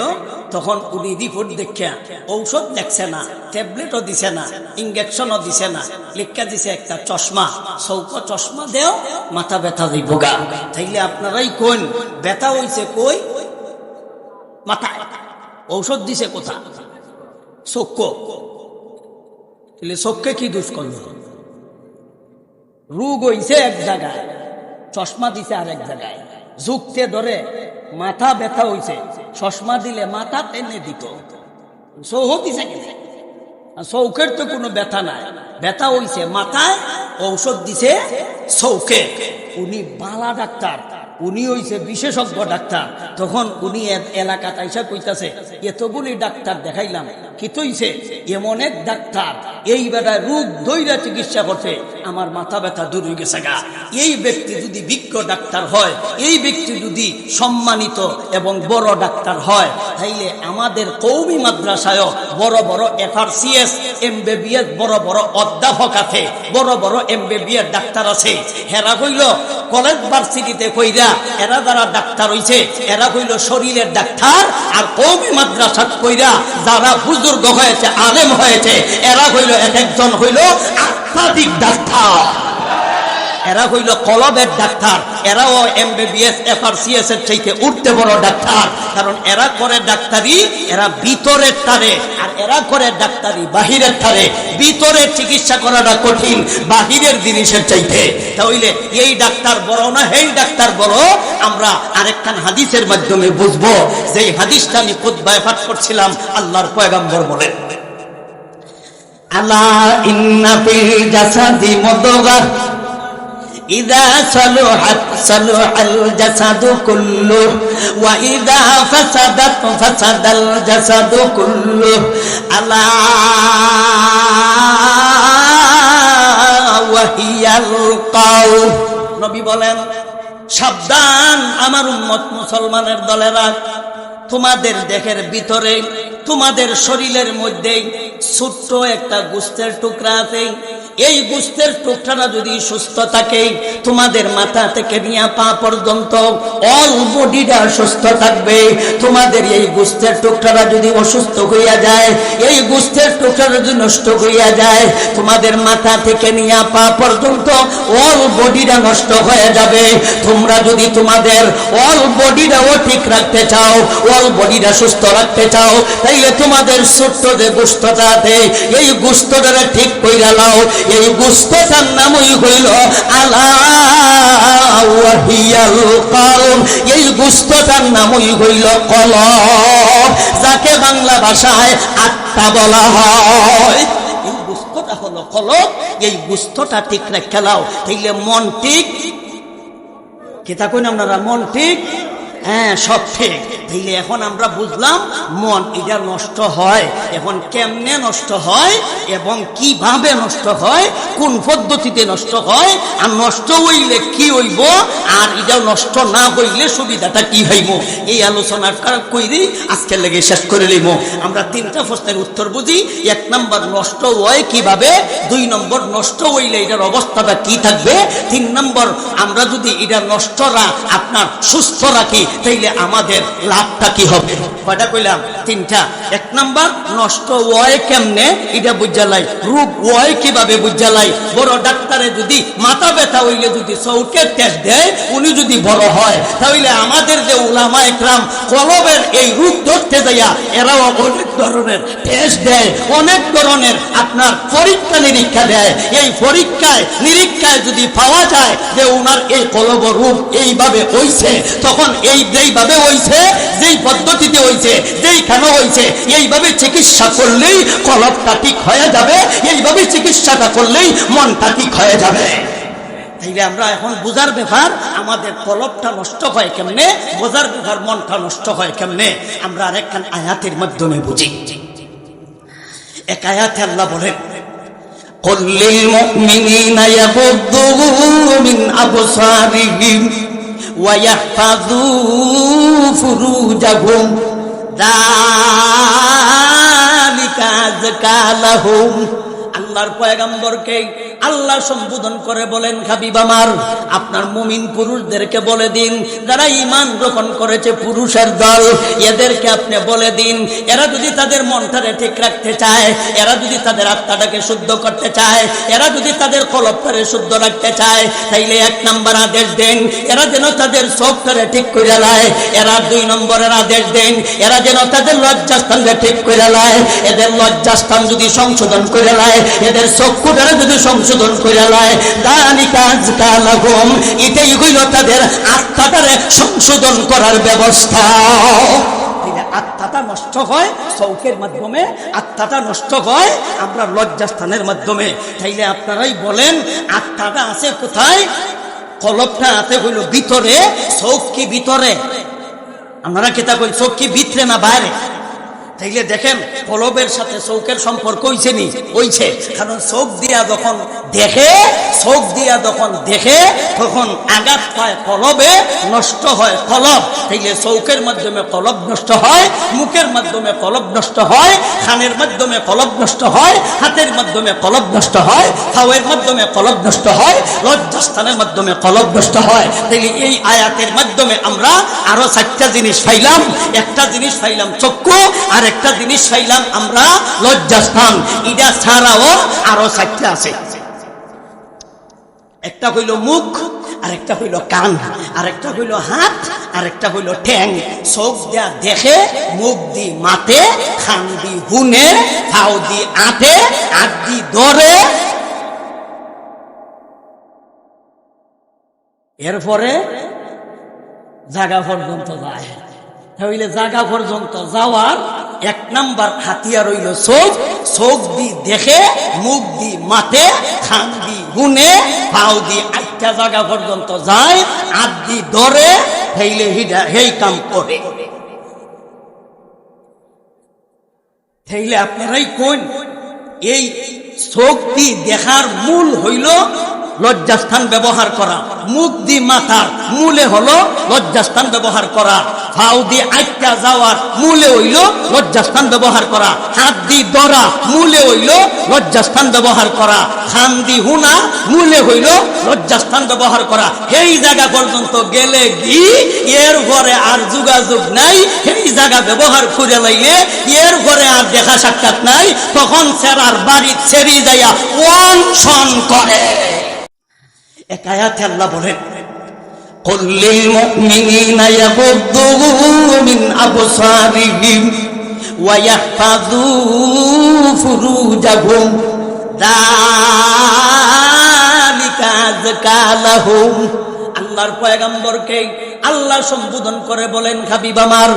তখন উনি রিপোর্ট দেখিয়া ঔষধ দেখছে না, ট্যাবলেটও দিছে না, ইঞ্জেকশনও দিছে না, লিখা দিছে একটা চশমা, চৌকো চশমা দেও, মাথা ব্যথা দিব গা। তাইলে আপনারাই কোন ব্যথা হইছে কই? মাথায়। ঔষধ দিছে কোথা? চক্ষু। তাহলে চক্ষে কি দোষ করল? রোগ হইছে এক জায়গায়, চশমা দিছে আরেক জায়গায়। যুক্তে ধরে মাথা ব্যথা হইছে, চশমা দিলে মাথা টেনে দিত। সৌহ দিছে কিনা? চৌকের তো কোনো ব্যথা নাই, ব্যথা হইছে মাথায়, ঔষধ দিছে চৌকে। উনি বালা ডাক্তার, উনি হইছে বিশেষজ্ঞ ডাক্তার। তখন উনি এলাকা তাইসা কইতাছে, এতগুলি ডাক্তার দেখাইলাম, কি তৈছে এমন এক ডাক্তার এই বেড়ায় রোগ দইরা চিকিৎসা করছে, আমার মাথা ব্যথা দূর হয়ে গেছে গা। এই ব্যক্তি যদি বিজ্ঞ ডাক্তার হয়, এই ব্যক্তি যদি সম্মানিত এবং বড় ডাক্তার হয়, তাইলে আমাদের কওমি মাদ্রাসায় বড় বড় FRCS MBBS বড় বড় অধ্যাপক আছে, বড় বড় MBBS ডাক্তার আছে। হেরা হইল কলেজ ভার্সিটিতে কইরা, এরা যারা ডাক্তার হইছে এরা হইল শরীরের ডাক্তার। আর কওমি মাদ্রাসা কইরা যারা বুজুর্গ হয়েছে, আলেম হয়েছে, এরা হইল এক একজন হইল আধ্যাত্মিক ডাক্তার, এরা হইল কলবের ডাক্তার। এরাও MBBS FRCS এর চাইতে উঠতে বড় ডাক্তার, কারণ এরা করে ডাক্তারি এরা ভিতরের তারে, আর এরা করে ডাক্তারি বাহিরের তারে। ভিতরের চিকিৎসা করাটা কঠিন বাহিরের জিনিসের চাইতে। তাহলে এই ডাক্তার বড় না এই ডাক্তার বড়, আমরা আরেকখান হাদিসের মাধ্যমে বুঝবো। যে হাদিসটা আমি খুতবায় পাঠ করছিলাম, আল্লাহর পয়গম্বর বলেন, আলা ইন্না ফিল জাসাদি মুদগাহ ইযা সালুহাত সালুহাল জাসাদু কুল্লুহু ওয়া ইযা ফাসাদাত ফাসাদাল জাসাদু কুল্লুহু আলা ওয়া হিয়াল কওম। নবী বলেন, সাবধান আমার উম্মত মুসলমানের দলেরা, তোমাদের দেহের ভিতরে, তোমাদের শরীরের মধ্যে ছোট্ট একটা গোশতের টুকরা আছে। এই গোশতের টুকরাটা যদি সুস্থ থাকে, তোমাদের মাথা থেকে নিয়ে পা পর্যন্ত অল বডিটা সুস্থ থাকবে। তোমাদের এই গোশতের টুকরাটা যদি অসুস্থ হইয়া যায়, এই গোশতের টুকরাটা যদি নষ্ট হইয়া যায়, তোমাদের মাথা থেকে নিয়ে পা পর্যন্ত অল বডিটা নষ্ট হয়ে যাবে। তোমরা যদি তোমাদের অল বডিটাও ঠিক রাখতে চাও, অল বডিটা সুস্থ রাখতে চাও, তাইলে তোমাদের ছোট্ট যে গোশতটা আছে, এই গোশতটা ঠিক কইরা লাও। এই গোশতটার নামই হইল আলা ওয়া হিয়াল কলব। এই গোশতটার নামই হইল কলব, যাকে বাংলা ভাষায় আত্মা বলা হয়। এই গোশতটা হলো কলব, এই গোশতটা ঠিক রাখতে লাও, তাইলে মন ঠিক। কেতা কইন আপনারা? মন ঠিক, হ্যাঁ সব ঠিক। তাইলে এখন আমরা বুঝলাম মন এটা নষ্ট হয়। এখন কেমনে নষ্ট হয় এবং কিভাবে নষ্ট হয়, কোন পদ্ধতিতে নষ্ট হয়, আর নষ্ট হইলে কি হইব, আর এটা নষ্ট না হইলে সুবিধাটা কি হইব, এই আলোচনা কইরি আজকে লেগে শেষ করে লইব। আমরা তিনটা প্রশ্নের উত্তর বুঝি। 1 নম্বর, নষ্ট হয় কিভাবে। 2 নম্বর, নষ্ট হইলে এটার অবস্থাটা কি থাকবে। 3 নম্বর, আমরা যদি এটা নষ্টরা আপনার সুস্থ রাখি, তাইলে আমাদের লাভটা কি হবে। কয়টা কইলাম? 3টা। 1 নম্বর, নষ্ট হয় কেমনে এটা বুঝালাই, রোগ হয় কিভাবে বুঝালাই। বড় ডাক্তারে যদি মাথা ব্যথা হইলে যদি চৌকের টেস্ট দেয়, উনি যদি বড় হয়, তাহলে আমাদের যে উলামা একরাম কলবের এই রোগ ধরতে যাইয়া এরাও অনেক ধরনের টেস্ট দেয়, অনেক ধরনের আপনার পরীক্ষা নিরীক্ষা দেয়। এই পরীক্ষায় নিরীক্ষায় যদি পাওয়া যায় যে ওনার এই কলব রোগ এইভাবে হইছে, তখন এই যেইভাবে হইছে, যেই পদ্ধতিতে হইছে, যেইখানে হইছে, এইভাবে চিকিৎসা করলেই কলবটা ঠিক হয়ে যাবে। এইভাবে চিকিৎসাটা করলেই মনটা ঠিক হয়ে যাবে। তাইলে আমরা এখন বোঝার ব্যাপার, আমাদের কলবটা নষ্ট হয় কেমনে, বোঝার ব্যাপার মনটা নষ্ট হয় কেমনে, আমরা আরেকখান আয়াতের মাধ্যমে বুঝি। এক আয়াতে আল্লাহ বলেন, قل للمؤمنين يغضوا من أبصارهم ويحفظوا فروجهم ذلك أزكى لهم। আল্লাহর পয়গম্বরকে আল্লাহ সম্বোধন করে বলেন, হাবিব আমার আপনার মুমিন পুরুষদেরকে বলে দিন, যারা ঈমান গ্রহণ করেছে পুরুষের দল, এদেরকে আপনি বলে দিন, এরা যদি তাদের মনটাকে ঠিক রাখতে চায়, এরা যদি তাদের আত্মাটাকে শুদ্ধ করতে চায়, এরা যদি তাদের কলবটাকে শুদ্ধ রাখতে চায়, তাইলে 1 নম্বর আদেশ দেন এরা যেন তাদের চোখটাকে ঠিক করে লায়। এরা 2 নম্বরের আদেশ দেন এরা যেন তাদের লজ্জাস্থানকে ঠিক করে লায়। এদের লজ্জাস্থান যদি সংশোধন করে লায়, এদের চক্ষুটারে যদি সংশোধন করে লায়, যালিকা আযকা লাহুম, এটাই হইল তাদের আত্মাটারে সংশোধন করার ব্যবস্থা। আত্মাটা নষ্ট হয় চৌকের মাধ্যমে, আত্মাটা নষ্ট হয় আমরা লজ্জাস্থানের মাধ্যমে। তাইলে আপনারাই বলেন আত্মাটা আছে কোথায়? কলবটা আছে হইল ভিতরে, চৌক কি ভিতরে? আপনারা কেতা কই চোখ কি ভিতরে না বাইরে? তাইলে দেখেন কলবের সাথে চৌকের সম্পর্ক হইছে নি? হইছে। কারণ চোখ দিয়া যখন দেখে, চোখ দিয়া যখন দেখে তখন আঘাত পায় কলবে, নষ্ট হয় কলব। তাইলে চৌকের মাধ্যমে কলব নষ্ট হয়, মুখের মাধ্যমে কলব নষ্ট হয়, কানের মাধ্যমে কলব নষ্ট হয়, হাতের মাধ্যমে কলব নষ্ট হয়, পায়ের মাধ্যমে কলব নষ্ট হয়, লজ্জাস্থানের মাধ্যমে কলব নষ্ট হয়। তাইলে এই আয়াতের মাধ্যমে আমরা আরো 4টা জিনিস পাইলাম। একটা জিনিস পাইলাম চক্ষু, আর একটা জিনিস পাইলাম আমরা লজ্জাস্থান। এটা ছাড়াও আরো 4টা আছে। একটা হইল মুখ, আর একটা হইল কান, আর একটা হইল হাত, আর একটা হইল ঠ্যাং। চোখ দিয়া দেখে, মুখ দি মাতে, কান দি হুনে, পাও দি আটে, হাত দি ধরে, এরপরে জায়গা পর্যন্ত যায়। তাহলে জায়গা পর্যন্ত যাওয়ার 1 নাম্বার হাতিয়ার হইল চোখ। চোখ দি দেখে, মুখ দি মাতে, কান দি হুনে, পাও দি 8টা জায়গা পর্যন্ত যায়, হাত দি ধরে, তাইলে হেই কাম করে। তাইলে আপনারাই কোন এই চোখ দি দেখার মূল হইল লজ্জাস্থান ব্যবহার করা, মুখ দি মাথার মূলে হলো লজ্জাস্থান ব্যবহার করা, পাও দি 8টা যাওয়ার মূলে হইল লজ্জাস্থান ব্যবহার করা, হাত দি ধরা মূলে হইল লজ্জাস্থান ব্যবহার করা, কান দি হুনা মূলে হইল লজ্জাস্থান ব্যবহার করা। এই জায়গা পর্যন্ত গেলে কি এর ঘরে আর যোগাযোগ নাই, এই জায়গা ব্যবহার করে লাইলে এর ঘরে আর দেখা সাক্ষাৎ নাই, তখন সেরার বাড়ি ছেড়ে যাইয়া অনশন করে। এক আয়াতে আল্লাহ বলেন, কুল লিল মুমিনিনা ইয়াগুদ্দু মিন আবসারিহিম ওয়া ইয়াহফাযু ফুরুজাহুম যালিকা আযকা লাহুম। আল্লাহর পয়গম্বরকে আল্লাহ সম্বোধন করে বলেন, হাবিব আমার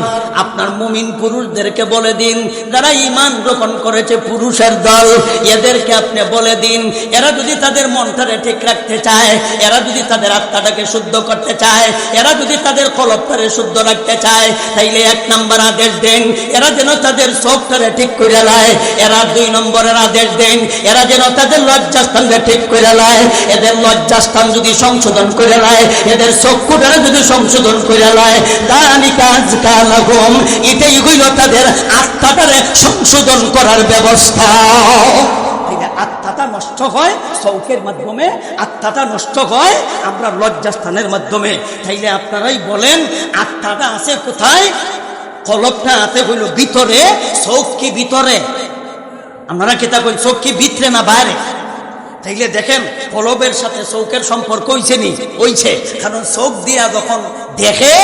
আপনার মুমিন পুরুষদেরকে বলে দিন, যারা ঈমান গ্রহণ করেছে পুরুষের দল, এদেরকে আপনি বলে দিন, এরা যদি তাদের মনটাকে ঠিক রাখতে চায়, এরা যদি তাদের আত্মাটাকে শুদ্ধ করতে চায়, এরা যদি তাদের কলবটাকে শুদ্ধ রাখতে চায়, তাইলে 1 নম্বর আদেশ দেন এরা যেন তাদের চোখটাকে ঠিক করে লায়। এরা 2 নম্বরের আদেশ দেন এরা যেন তাদের লজ্জাস্থানকে ঠিক করে লায়। এদের লজ্জাস্থান যদি সংশোধন করে লায়, এদের চক্ষুটারে যদি সংশোধন করে লায়, যালিকা আযকা লাহুম, এটাই হইল তাদের আত্মাটারে সংশোধন করার ব্যবস্থা। আত্মাটা নষ্ট হয় চৌকের মাধ্যমে, আত্মাটা নষ্ট হয় আমরা লজ্জাস্থানের মাধ্যমে। তাইলে আপনারাই বলেন আত্মাটা আছে কোথায়? কলবটা আছে হইল ভিতরে, চৌক কি ভিতরে? আপনারা কেতা কই চোখ কি ভিতরে না বাইরে? তাইলে দেখেন কলবের সাথে চৌকের সম্পর্ক হইছে নি? হইছে। কারণ চোখ দিয়া যখন দেখে,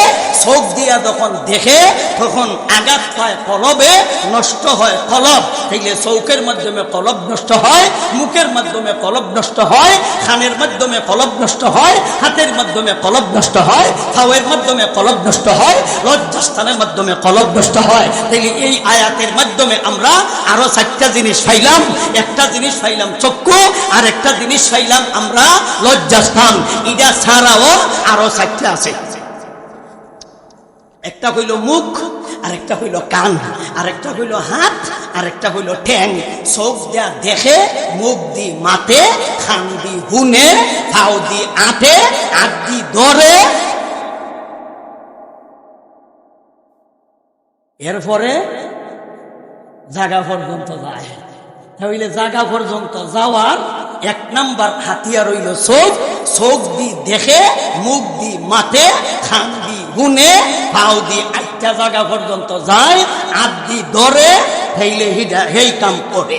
চোখ দিয়া যখন দেখে তখন আঘাত পায় কলবে, নষ্ট হয় কলব। তাইলে চৌকের মাধ্যমে কলব নষ্ট হয়, মুখের মাধ্যমে কলব নষ্ট হয়, কানের মাধ্যমে কলব নষ্ট হয়, হাতের মাধ্যমে কলব নষ্ট হয়, পায়ের মাধ্যমে কলব নষ্ট হয়, লজ্জাস্থানের মাধ্যমে কলব নষ্ট হয়। তাইলে এই আয়াতের মাধ্যমে আমরা আরো 4টা জিনিস পাইলাম। একটা জিনিস পাইলাম চক্ষু, আর একটা জিনিস পাইলাম আমরা লজ্জাস্থান। এটা ছাড়াও আরো 4টা আছে। একটা হইল মুখ, আর একটা হইল কান, আর একটা হইল হাত, আর একটা হইল ঠ্যাং। চোখ দিয়া দেখে, মুখ দি মাতে, কান দি হুনে, পাও দি আটে, হাত দি ধরে, এরপরে জায়গা পর্যন্ত যায়। তাহলে জায়গা পর্যন্ত যাওয়ার এক নাম্বার হাতিয়ার হইল চোখ। চোখ দি দেখে, মুখ দি মাতে, খান দি গুনে, পাও দি আটটা জায়গা পর্যন্ত যায়, হাত দি ধরে, হেইলে হিডা হেই কাম করে।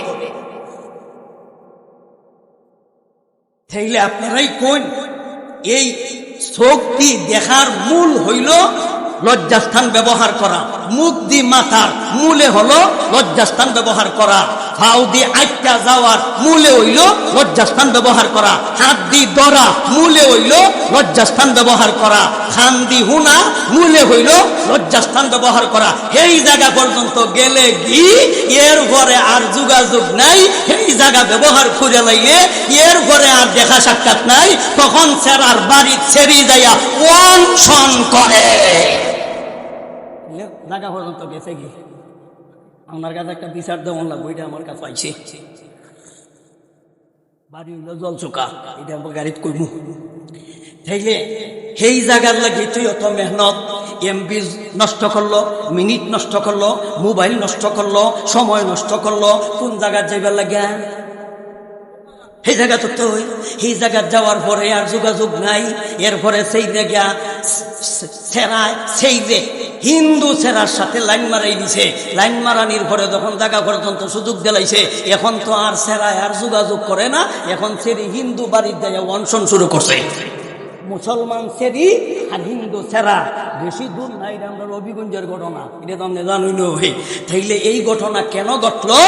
তাইলে আপনারাই কোন এই চোখ দি দেখার মূল হইল লজ্জাস্থান ব্যবহার করা, মুখ দি মাথার মূলে হলো লজ্জাস্থান ব্যবহার করা, পাও দি আটটা যাওয়ার মূলে হইল লজ্জাস্থান ব্যবহার করা, হাত দি ধরা মূলে হইল লজ্জাস্থান ব্যবহার করা, খান দি হুনা মূলে হইল লজ্জাস্থান ব্যবহার করা। এই জায়গা পর্যন্ত গেলে কি এর ঘরে আর যোগাযোগ নাই, এই জায়গা ব্যবহার করে লাইলে এর ঘরে আর দেখা সাক্ষাৎ নাই, তখন সেরার বাড়ি ছেড়ে যাইয়া অনশন করে। জায়গা পর্যন্ত গেছে কি আমার কাছে একটা বিচার দেওয়ান লাগবে, এটা আমার কাছে পাইছে। বাড়ি হইল জল চোকা, এটা আমার গাড়িত করবো। তাইলে সেই জায়গার লাগে তুই অত মেহনত, এমবি নষ্ট করলো, মিনিট নষ্ট করলো, মোবাইল নষ্ট করলো, সময় নষ্ট করলো, কোন জায়গায় যাইবার লাগে? সেই জায়গা তো তুই সেই জায়গা যাওয়ার পরে আর যোগাযোগ নাই। এরপরে সেই জায়গা সেরায় সেই যে হিন্দু সেরার সাথে লাইন মারাই দিছে, লাইন মারানির পরে যখন জায়গা পর্যন্ত সুযোগ দিলাইছে, এখন তো আর সেরায় আর যোগাযোগ করে না, এখন সেরি হিন্দু বাড়ির দেয়া অনশন শুরু করছে। মুসলমান সেরি আর হিন্দু সেরা বেশি দূর নাই, আমরা রবিগঞ্জের ঘটনা, এটা তো আপনি জানুই নই। তাইলে এই ঘটনা কেন ঘটলো?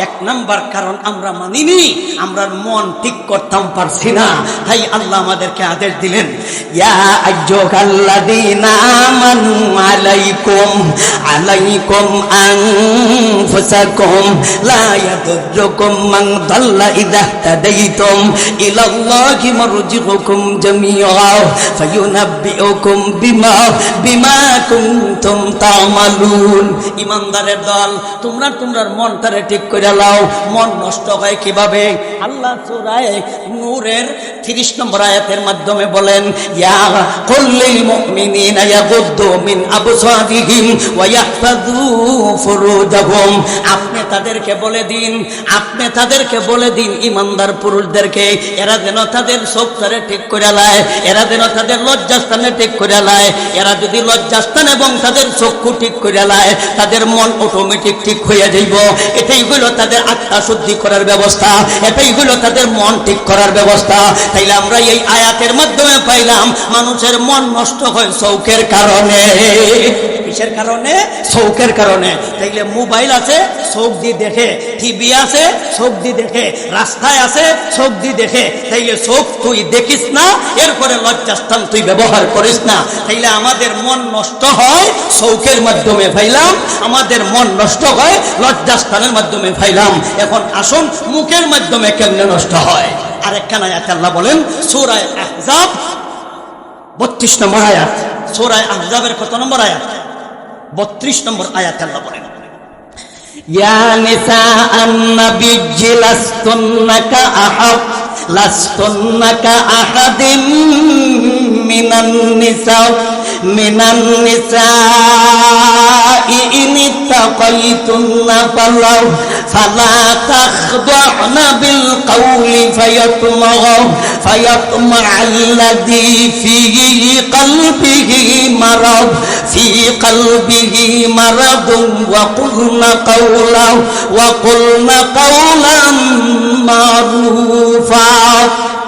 এক নাম্বার কারণ আমরা মানিনি, আমরা মন ঠিক করতাম পারছি না। তাই আল্লাহ আমাদেরকে আদেশ দিলেন, ইয়া আইয়ুহাল্লাযীনা আমানু আলাইকুম আনফুসাকুম লা ইয়াদুররুকুম মান দাল্লা ইযা তাদাইতুম ইলাল্লাহি মারজিউকুম জামিআ ফায়ুনাব্বিউকুম বিমা কুনতুম তা'মালুন। ঈমানদারের দল, তোমরা তোমার মনটারে ঠিক করে লাও। মন নষ্ট হয় কিভাবে? আল্লাহ সূরা নূরের 30 নম্বর আয়াতের মাধ্যমে বলেন, ইয়া কুল্লিল মুমিনিনা ইয়াগুদ্দু মিন আবসারিহিম ওয়া ইয়াহফাযু ফুরুজাহুম। আপনি তাদেরকে বলে দিন ঈমানদার পুরুষদেরকে, এরা যেন তাদের চোখটারে ঠিক করে লায়, এরা যেন তাদের লজ্জাস্থানে ঠিক করে লায়। এরা যদি লজ্জাস্থান এবং তাদের চক্ষু ঠিক করে লায়, তাদের মন অটোমেটিক ঠিক হয়ে যাইব। এটাই হলো তাদের আত্মা শুদ্ধি করার ব্যবস্থা, এটাই হলো তাদের মন ঠিক করার ব্যবস্থা। তাইলে আমরা এই আয়াতের মাধ্যমে পাইলাম মানুষের মন নষ্ট হয় চৌকের কারণে। কিসের কারণে? চৌকের কারণে। তাইলে মোবাইল আছে চোখ দিয়ে দেখে, টিভি আছে চোখ দিয়ে দেখে, রাস্তায় আছে চোখ দিয়ে দেখে। তাইলে চোখ তুই দেখিস না, এরপরে লজ্জাস্থান তুই ব্যবহার করিস না। তাইলে আমাদের মন নষ্ট হয় চৌকের মাধ্যমে পাইলাম, আমাদের মন নষ্ট হয় লজ্জাস্থানের মাধ্যমে পাইলাম। এখন আসুন মুখের মাধ্যমে কেমনে নষ্ট হয়। আরেকখান আয়াত আল্লাহ বলেন, সূরা আহজাব 32 নম্বর আয়াত। সূরা আহজাবের কত নম্বর আয়াত? 32 নম্বর আয়াত আল্লাহ বলেন, ইয়া নিসাআন নাবিয়্যি লাস্তুন্না কাআহাদিম মিনান নিসাই ইন ইত্তাকাইতুন্না ফালা তাখদা'না বিল কওলি ফায়াতমা'আল্লাযী ফী কলবিহি মারাদুন ওয়া কুলনা কাওলান মারুফা।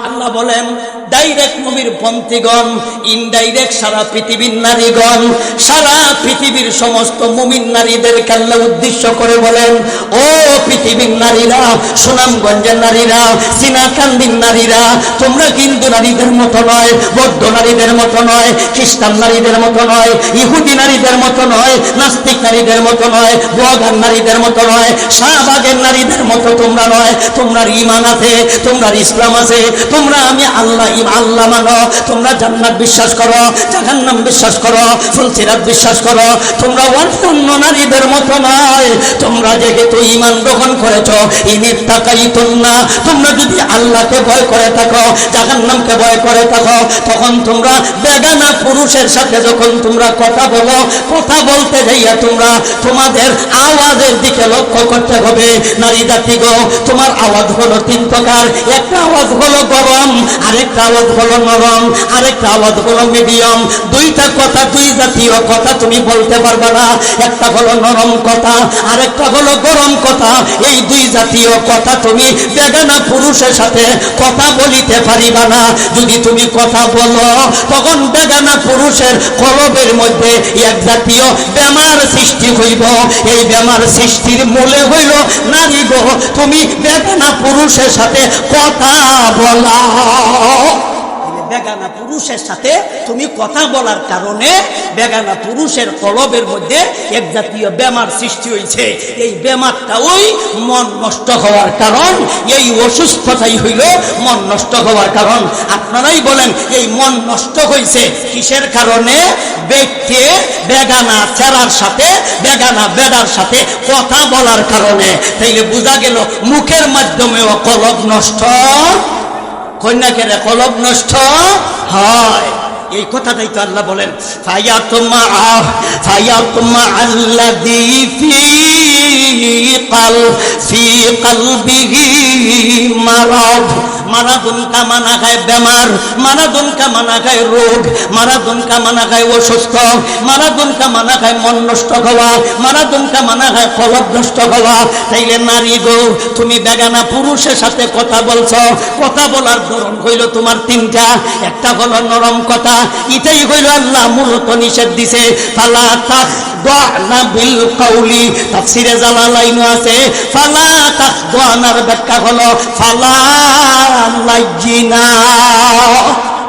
আল্লাহ বলেন, ডাইরেক্ট নবীর পন্থীগণ, ইনডাইরেক্ট সারা পৃথিবীর নারীগণ, সারা পৃথিবীর সমস্ত মুমিন নারীদেরকে আল্লাহ উদ্দেশ্য করে বলেন, ও পৃথিবীর নারীরা, সুনামগঞ্জের নারীরা, সিনাকান্দির নারীরা, তোমরা হিন্দু নারীদের মতো নয়, বৌদ্ধ নারীদের মতো নয়, খ্রিস্টান নারীদের মতো নয়, ইহুদি নারীদের মতো নয়, নাস্তিক নারীদের মতো নয়, বোয়াগান নারীদের মতো নয়, শাহবাগের নারীদের মতো তোমরা নয়। তোমরা ঈমান আছে, তোমরা ইসলাম আছে, তোমরা আমি আল্লাহ আল্লাহ মানো, তোমরা জান্নাত বিশ্বাস করো, জাহান্নাম বিশ্বাস করো, ফুলসিরাত বিশ্বাস করো, তোমরা অন্য নারীদের মতো নয়। তোমরা যেহেতু ঈমান গ্রহণ করেছো, ইনির তাকাইতুন না, তোমরা যদি আল্লাহকে ভয় করে থাকো, জাহান্নামকে ভয় করে থাকো, তখন তোমরা বেগানা পুরুষের সাথে যখন তোমরা কথা বলো, কথা বলতে যাইয়া তোমরা তোমাদের আওয়াজের দিকে লক্ষ্য করতে হবে। নারী জাতি গো, তোমার আওয়াজ হলো তিন প্রকার। একটা আওয়াজ হলো গরম, আরেকটা আওয়াজ হলো নরম, আরেকটা আওয়াজ হলো মিডিয়াম। দুইটা কথা, দুই জাতীয় কথা তুমি বলতে পারবে না। একটা হলো নরম কথা, আরেকটা হলো গরম কথা। এই দুই জাতীয় কথা তুমি বেগানা পুরুষের সাথে কথা বলিতে পারিবা না। যদি তুমি কথা বলো, তখন বেগানা পুরুষের কলবের মধ্যে এক জাতীয় বেমার সৃষ্টি হইব। এই বেমার সৃষ্টির মূলে হইল নারী গো, তুমি বেগানা পুরুষের সাথে কথা বলা। বেগানা পুরুষের সাথে তুমি কথা বলার কারণে বেগানা পুরুষের কলবের মধ্যে এক জাতীয় বেমার সৃষ্টি হয়েছে। এই বেমারটা ওই মন নষ্ট হওয়ার কারণ। এই অসুস্থতাই হইল মন নষ্ট হওয়ার কারণ। আপনারাই বলেন, এই মন নষ্ট হয়েছে কিসের কারণে? ব্যক্তি বেগানা চেরার সাথে, বেগানা বেড়ার সাথে কথা বলার কারণে। তাইলে বোঝা গেল মুখের মাধ্যমেও কলব নষ্ট, কন্যাকে কলব নষ্ট হয়। এই কথাটাই তো আল্লাহ বলেন, ফায়াতুমা আল্লাযী ফি কলবিহি মারাদ। মারাদুন কা মানা গায় বেমার, মারাদুন কা মানা গায় রোগ, মারাদুন কা মানা গায় অসুস্থ, মারাদুন কা মানা গায় মন নষ্ট হওয়া, মারাদুন কা মানা গায় কলব নষ্ট হওয়া। তাইলে নারী গো, তুমি বেগানা পুরুষের সাথে কথা বলছো, কথা বলার ধরন হইল তোমার তিনটা। একটা হলো নরম কথা, এটাই হইল আল্লাহ মূলত নিষেধ দিছে। ফালা তাখদানা বিল কাউলি, তাফসিরে জালালাইন আছে ফালা তাখদানার ব্যাখ্যা হলো ফালা লাজ্জিনা।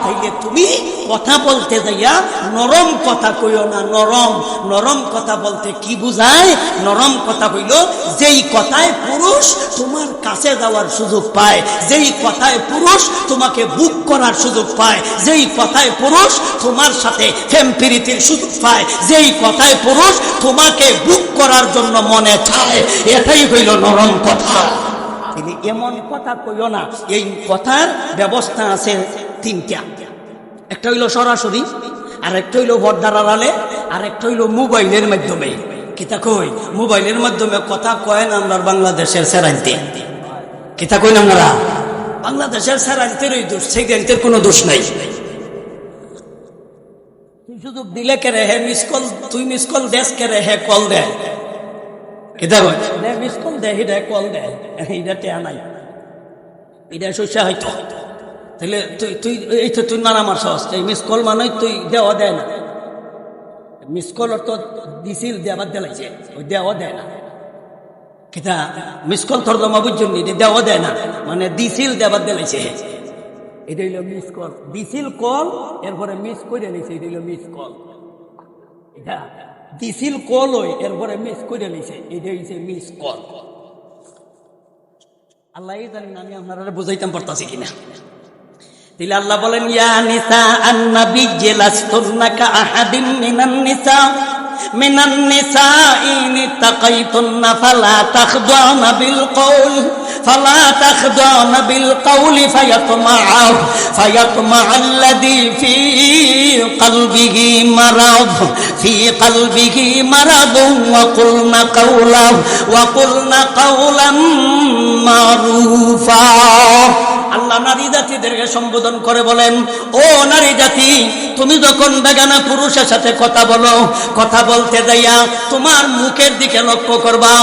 তাইলে তুমি কথা বলতে যাইয়া নরম কথা কইও না। নরম নরম কথা বলতে কি বুঝায়? নরম কথা হইল যেই কথায় পুরুষ তোমার কাছে যাওয়ার সুযোগ পায়, যেই কথায় পুরুষ তোমাকে বুক করার সুযোগ পায়, যেই কথায় পুরুষ তোমার সাথে প্রেম প্রীতির সুযোগ পায়, যেই কথায় পুরুষ তোমাকে বুক করার জন্য মনে চায়, এটাই হইল নরম কথা। এমন কথা কইও না। এই কথার ব্যবস্থা আছে তিনটা। একটা হইল সরাসরি, আর একটা হইল পর্দার আড়ালে, আর একটা হইল মোবাইলের মাধ্যমে। কিতা কই? মোবাইলের মাধ্যমে কথা কয়েন আমরা বাংলাদেশের সেরাইতে। কিতা কইন আপনারা? বাংলাদেশের সেরাইতেরই দোষ, সেই গ্যান্তের কোনো দোষ নাই। তুই শুধু দিলে কে রে হে মিস কল, তুই মিস কল দেশ কে রে হে কল দে। কিতা কই? মিস কল দে, হিডা কল দে, হিডা টেয়া নাই, এটা শস্য হয়তো। তাহলে তুই তুই এই তো তুই নানা আমার সহজ, এই মিস কল মানে তুই দেওয়া দেয় না। মিস কল তো দিছিল দেবার দেলাইছে, ওই দেওয়া দেয় না। কিতা মিস কল তোর জমা বুঝছেন, দেওয়া দেয় না মানে দিছিল দেবার দেলাইছে। এটা হইল মিস কল। দিছিল কল, এরপরে মিস করে নিছে, এটা হইল মিস কল। এটা দিছিল কল ওই, এরপরে মিস করে নিছে, এটা হইছে মিস কল। আল্লাহ জানেন আমি আপনারা বুঝাইতাম পারতাছি কিনা। তাহলে আল্লাহ বলেন, ইয়া নিসা আন-নবী লাস্তুন্না কা আহাদিন মিনান নিসা ইন তাকাইতুন্না ফালা তাখদানা বিল কওল ফায়াতমা আল্লাযী ফি কলবিহি মারাদ ওয়া কুলনা কাওলাম মারুফা। আল্লাহ নারী জাতিদেরকে সম্বোধন করে বলেন, ও নারী জাতি, তুমি যখন বেগানা পুরুষের সাথে কথা বলো, কথা বলতে যাইয়া তোমার মুখের দিকে লক্ষ্য করবা,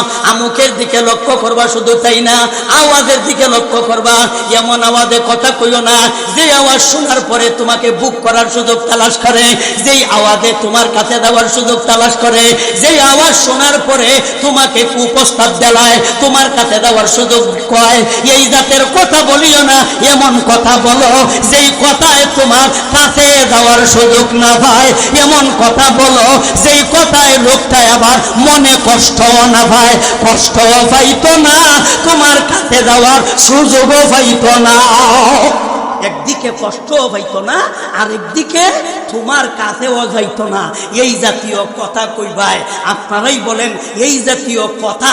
মুখের দিকে লক্ষ্য করবা। শুধু তাই না, আওয়াজের দিকে লক্ষ্য করবা। এমন আওয়াজে কথা কইও না যে আওয়াজ শোনার পরে তোমাকে বুক করার সুযোগ তালাশ করে, যেই আওয়াজে তোমার কাছে যাওয়ার সুযোগ তালাশ করে, যেই আওয়াজ শোনার পরে তোমাকে কুপ্রস্তাব দেলায়, তোমার কাছে যাওয়ার সুযোগ কয়। এই জাতের কথা বলিও না। এমন কথা বলো যেই কথায় তোমার কাছে যাওয়ার সুযোগ না পায়। এমন কথা বলো যেই কথায় লোকটায় আবার মনে কষ্ট না পায়, কষ্টও পাইতো না, তোমার কাছে যাওয়ার সুযোগও পাইতো না। একদিকে কষ্টও হইতো না, আরেকদিকে তোমার কাছেও যাইতো না। এই জাতীয় কথা কইবাই আপনারাই বলেন, এই জাতীয় কথা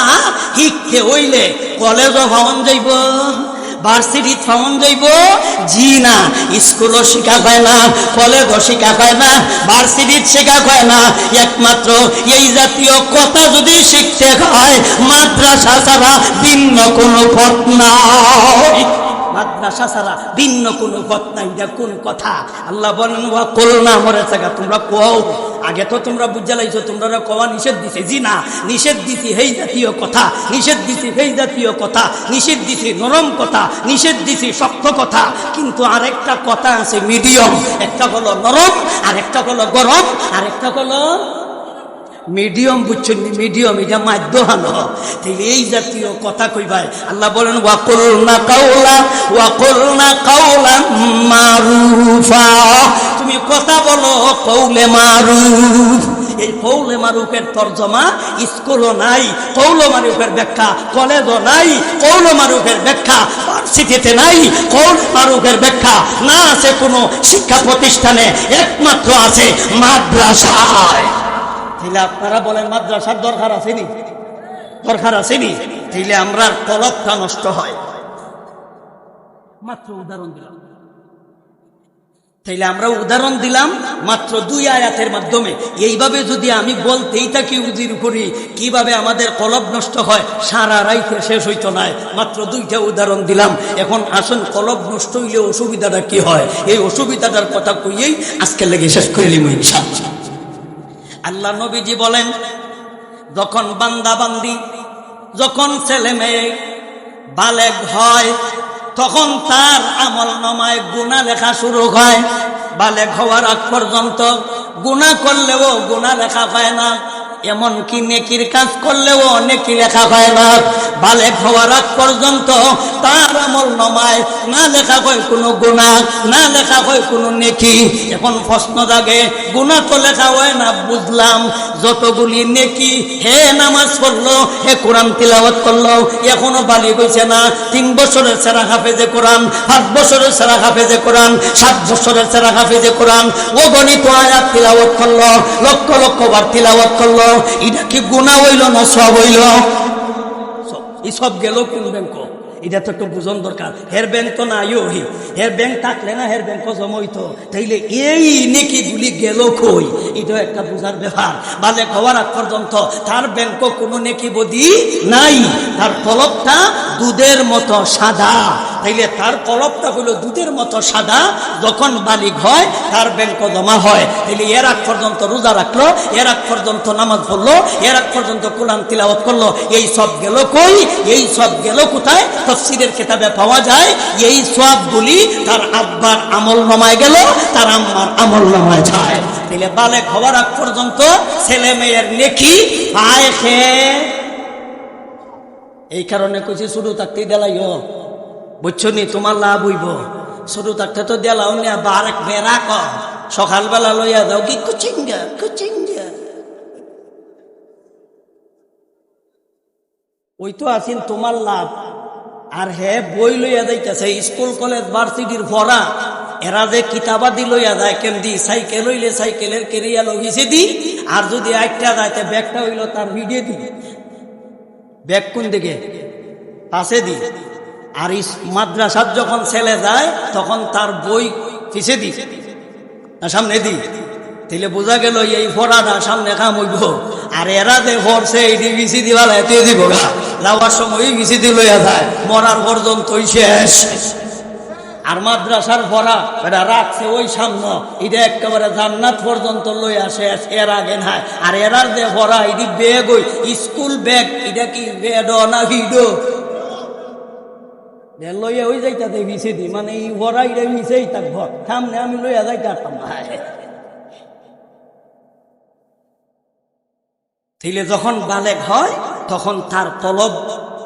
শিখতে হইলে কলেজও ভ্রমণ যাইব, ভার্সিটি ভ্রমণ যাইব? জি না, স্কুলও শিখা হয় না, কলেজও শিখা হয় না, ভার্সিটি শেখা হয় না। একমাত্র এই জাতীয় কথা যদি শিখতে হয় মাদ্রাসা ছাড়া ভিন্ন কোনো পথ নাই। মাদ্রাসা ছাড়া ভিন্ন কোনো পথ নাই। এটা কোন কথা? আল্লাহ বলেন ওয়া কুলনা, মরে থাকা তোমরা কও। আগে তো তোমরা বুঝা লাইছো, তোমরা কওয়া নিষেধ দিছে। জি না, নিষেধ দিছি এই জাতীয় কথা, নিষেধ দিছি এই জাতীয় কথা, নিষেধ দিছি নরম কথা, নিষেধ দিছি শক্ত কথা। কিন্তু আরেকটা কথা আছে মিডিয়াম, একটা হলো নরম, আরেকটা হলো গরম, আরেকটা হলো মিডিয়াম। বুঝছেন? মিডিয়াম, এটা মাধ্যহান। তাইলে এই জাতীয় কথা কইবাই আল্লাহ বলেন ওয়াকুলনা কাওলা, ওয়াকুলনা কাওলাম মারুফা, তুমি কথা বলো কৌলে মারুফ। এই কৌলে মারুফের তরজমা স্কুলও নাই, কৌল মারুফের ব্যাখ্যা কলেজও নাই, কৌল মারুফের ব্যাখ্যা ভার্সিটিতে নাই, কৌল মারুফের ব্যাখ্যা না আছে কোনো শিক্ষা প্রতিষ্ঠানে, একমাত্র আছে মাদ্রাসায়। তাইলে আপনারা বলেন মাদ্রাসার দরকার আসেনি? দরকার আসেনি? তাইলে আমরা কলবটা নষ্ট হয়। মাত্র উদাহরণ দিলাম। তাইলে আমরা উদাহরণ দিলাম মাত্র 2 আয়াতের মাধ্যমে। এইভাবে যদি আমি বলতেই থাকি উজির করি কিভাবে আমাদের কলব নষ্ট হয়, সারা রাইতে শেষ হইতো না। মাত্র 2টা উদাহরণ দিলাম। এখন আসুন কলব নষ্ট হইলে অসুবিধাটা কি হয়, এই অসুবিধাটার কথা কইয়েই আজকে লেগে শেষ করে নিব ইনশাআল্লাহ। আল্লাহ নবীজি বলেন, যখন বান্দা বান্দি, যখন ছেলে মেয়ে বালেগ হয় তখন তার আমল নামায় গুনাহ লেখা শুরু হয়। বালেগ হওয়ার আগ পর্যন্ত গুনাহ করলেও গুনাহ লেখা হয় না, এমনকি নেকির কাজ করলেও নেকি লেখা হয় না। বালেগ হওয়ার আগ পর্যন্ত তার আমল নামায় না লেখা হয় কোনো গুনাহ, না লেখা হয় কোনো নেকি। এখন প্রশ্ন জাগে, গুনাহ তো লেখা হয় না বুঝলাম, যতগুলি নেকি, হে নামাজ পড়লো, হে কোরআন তিলাওয়াত করলো, এখনো বালি হইছে না। 3 বছরের সেরা হাফেজে কোরআন, 5 বছরের সেরা হাফেজে কোরআন, 7 বছরের সেরা হাফেজে কোরআন, ও গণিত আয়াত তিলাওয়াত করলো, লক্ষ লক্ষ বার তিলাওয়াত করলো। এটা কি গুনাহ হইল না সব হইল? এই সব গেল কোন ব্যাংক? এটা তো একটু বুঝন দরকার। হের ব্যাংক তো নাই, ওই হের ব্যাংক থাকলে না হের ব্যাংক জমাইতো। তাইলে এই নেকি গুলি গেল কই, এটা একটা বুঝার ব্যাপার। বালে হওয়ার আগ পর্যন্ত তার ব্যাংক কোনো নেকি বদি নাই, তার কলবটা দুধের মতো সাদা। তাইলে তার কলবটা হলো দুধের মতো সাদা। যখন বালিগ হয় তার ব্যাংক জমা হয়। তাইলে এর আগ পর্যন্ত রোজা রাখলো, এর আগ পর্যন্ত নামাজ পড়লো, এর আগ পর্যন্ত কোরআন তিলাওয়াত করলো, এই সব গেল কই? এই সব গেল কোথায়? তাফসীরের কিতাবে পাওয়া যায় এই সবগুলি তার আব্বার আমল নামায় গেল, তার আম্মার আমল নামায় যায়। তাইলে বালেগ হওয়ার আগ পর্যন্ত ছেলে মেয়ের নেকি পায় খেয়ে। এই কারণে কইছি শুরু থাকতেই দেলাইও, বুঝছো নি? তোমার লাভ হইব। শুরু থাকতে তো দেলাও না, বারেক বেড়া কর, সকালবেলা লইয়া যাও কি কুচিঙ্গা কুচিঙ্গা। ওই তো আছেন তোমার লাভ। আর হে বই লইয়া যাইতেছে স্কুল কলেজ ভার্সিটির ভরা, এরা যে কিতাবাদি লইয়া যায় কেমদি, সাইকেল হইলে সাইকেলের কেরিয়া লইছে দি, আর যদি একটা যাইতে ব্যাগটা হইল তার ভিডিও দি। ব্যাগ কোন দিকে পাশে দি। আর মাদ্রাসার যখন ছেলে যায় তখন তার বই পিছে দি না সামনে দি। তাইলে বোঝা গেল এই ফরাটা সামনে কাম হইব। আর এরা যে ভরছে এটি বিচি দিবালা এতে দিব গা, যাওয়ার সময় বিচি দি লইয়া যায়, মরার পর্যন্তই শেষ। আর মাদ্রাসার ভরা এটা রাখছে ওই সামনে, এটা একেবারে জান্নাত পর্যন্ত লইয়া শেষ, এর আগে নাই। আর এরার যে ভরা এটি ব্যাগ, ওই স্কুল ব্যাগ, এটা কি বেড না ভিডো লইয়া ওই যাইতাতে বিছে দি, মানে এই ভরা এটা মিছেই থাকবো, সামনে আমি লইয়া যাইতে পারতাম না। তাইলে যখন বালেগ হয় তখন তার কলব,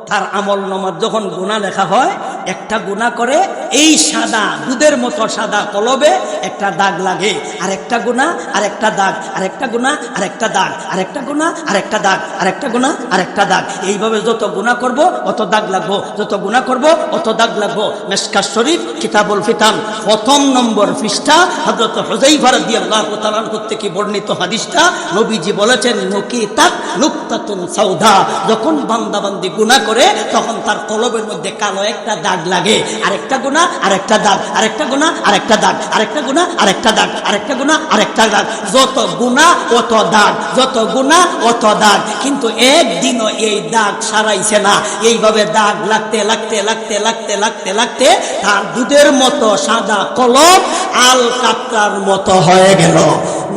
তার আমল নামার যখন গুনাহ লেখা হয়, একটা গুনাহ করে এই সাদা দুধের মতো সাদা কলবে একটা দাগ লাগে, আরেকটা গুনাহ আরেকটা দাগ, আরেকটা গুনাহ আরেকটা দাগ, আরেকটা গুনাহ আরেকটা দাগ, আরেকটা গুনাহ আরেকটা দাগ। এইভাবে যত গুনাহ করব অত দাগ লাগবো, যত গুনাহ করব অত দাগ লাগবো। মিশকাত শরীফ কিতাবুল ফিতান ১ম নম্বর পৃষ্ঠা হযরত হুযায়ফা রাদিয়াল্লাহু তাআলা থেকে বর্ণিত হাদিসটা নবীজি বলেছেন, নুকিতাত নুকতাতুন সাউদা, যখন বান্দা বান্দি গুনাহ করে তখন তার কলবের মধ্যে কালো একটা দাগ লাগে, আরেকটা গুনাহ আরেকটা দাগ, আরেকটা গুনাহ আরেকটা দাগ, আরেকটা গুনাহ আরেকটা দাগ, আরেকটা গুনাহ আরেকটা দাগ। যত গুনাহ অত দাগ, যত গুনাহ অত দাগ। কিন্তু একদিনও এই দাগ সারাইছে না। এইভাবে দাগ লাগতে লাগতে লাগতে লাগতে লাগতে লাগতে তার দুধের মতো সাদা কলব আল কাতরার মতো হয়ে গেল।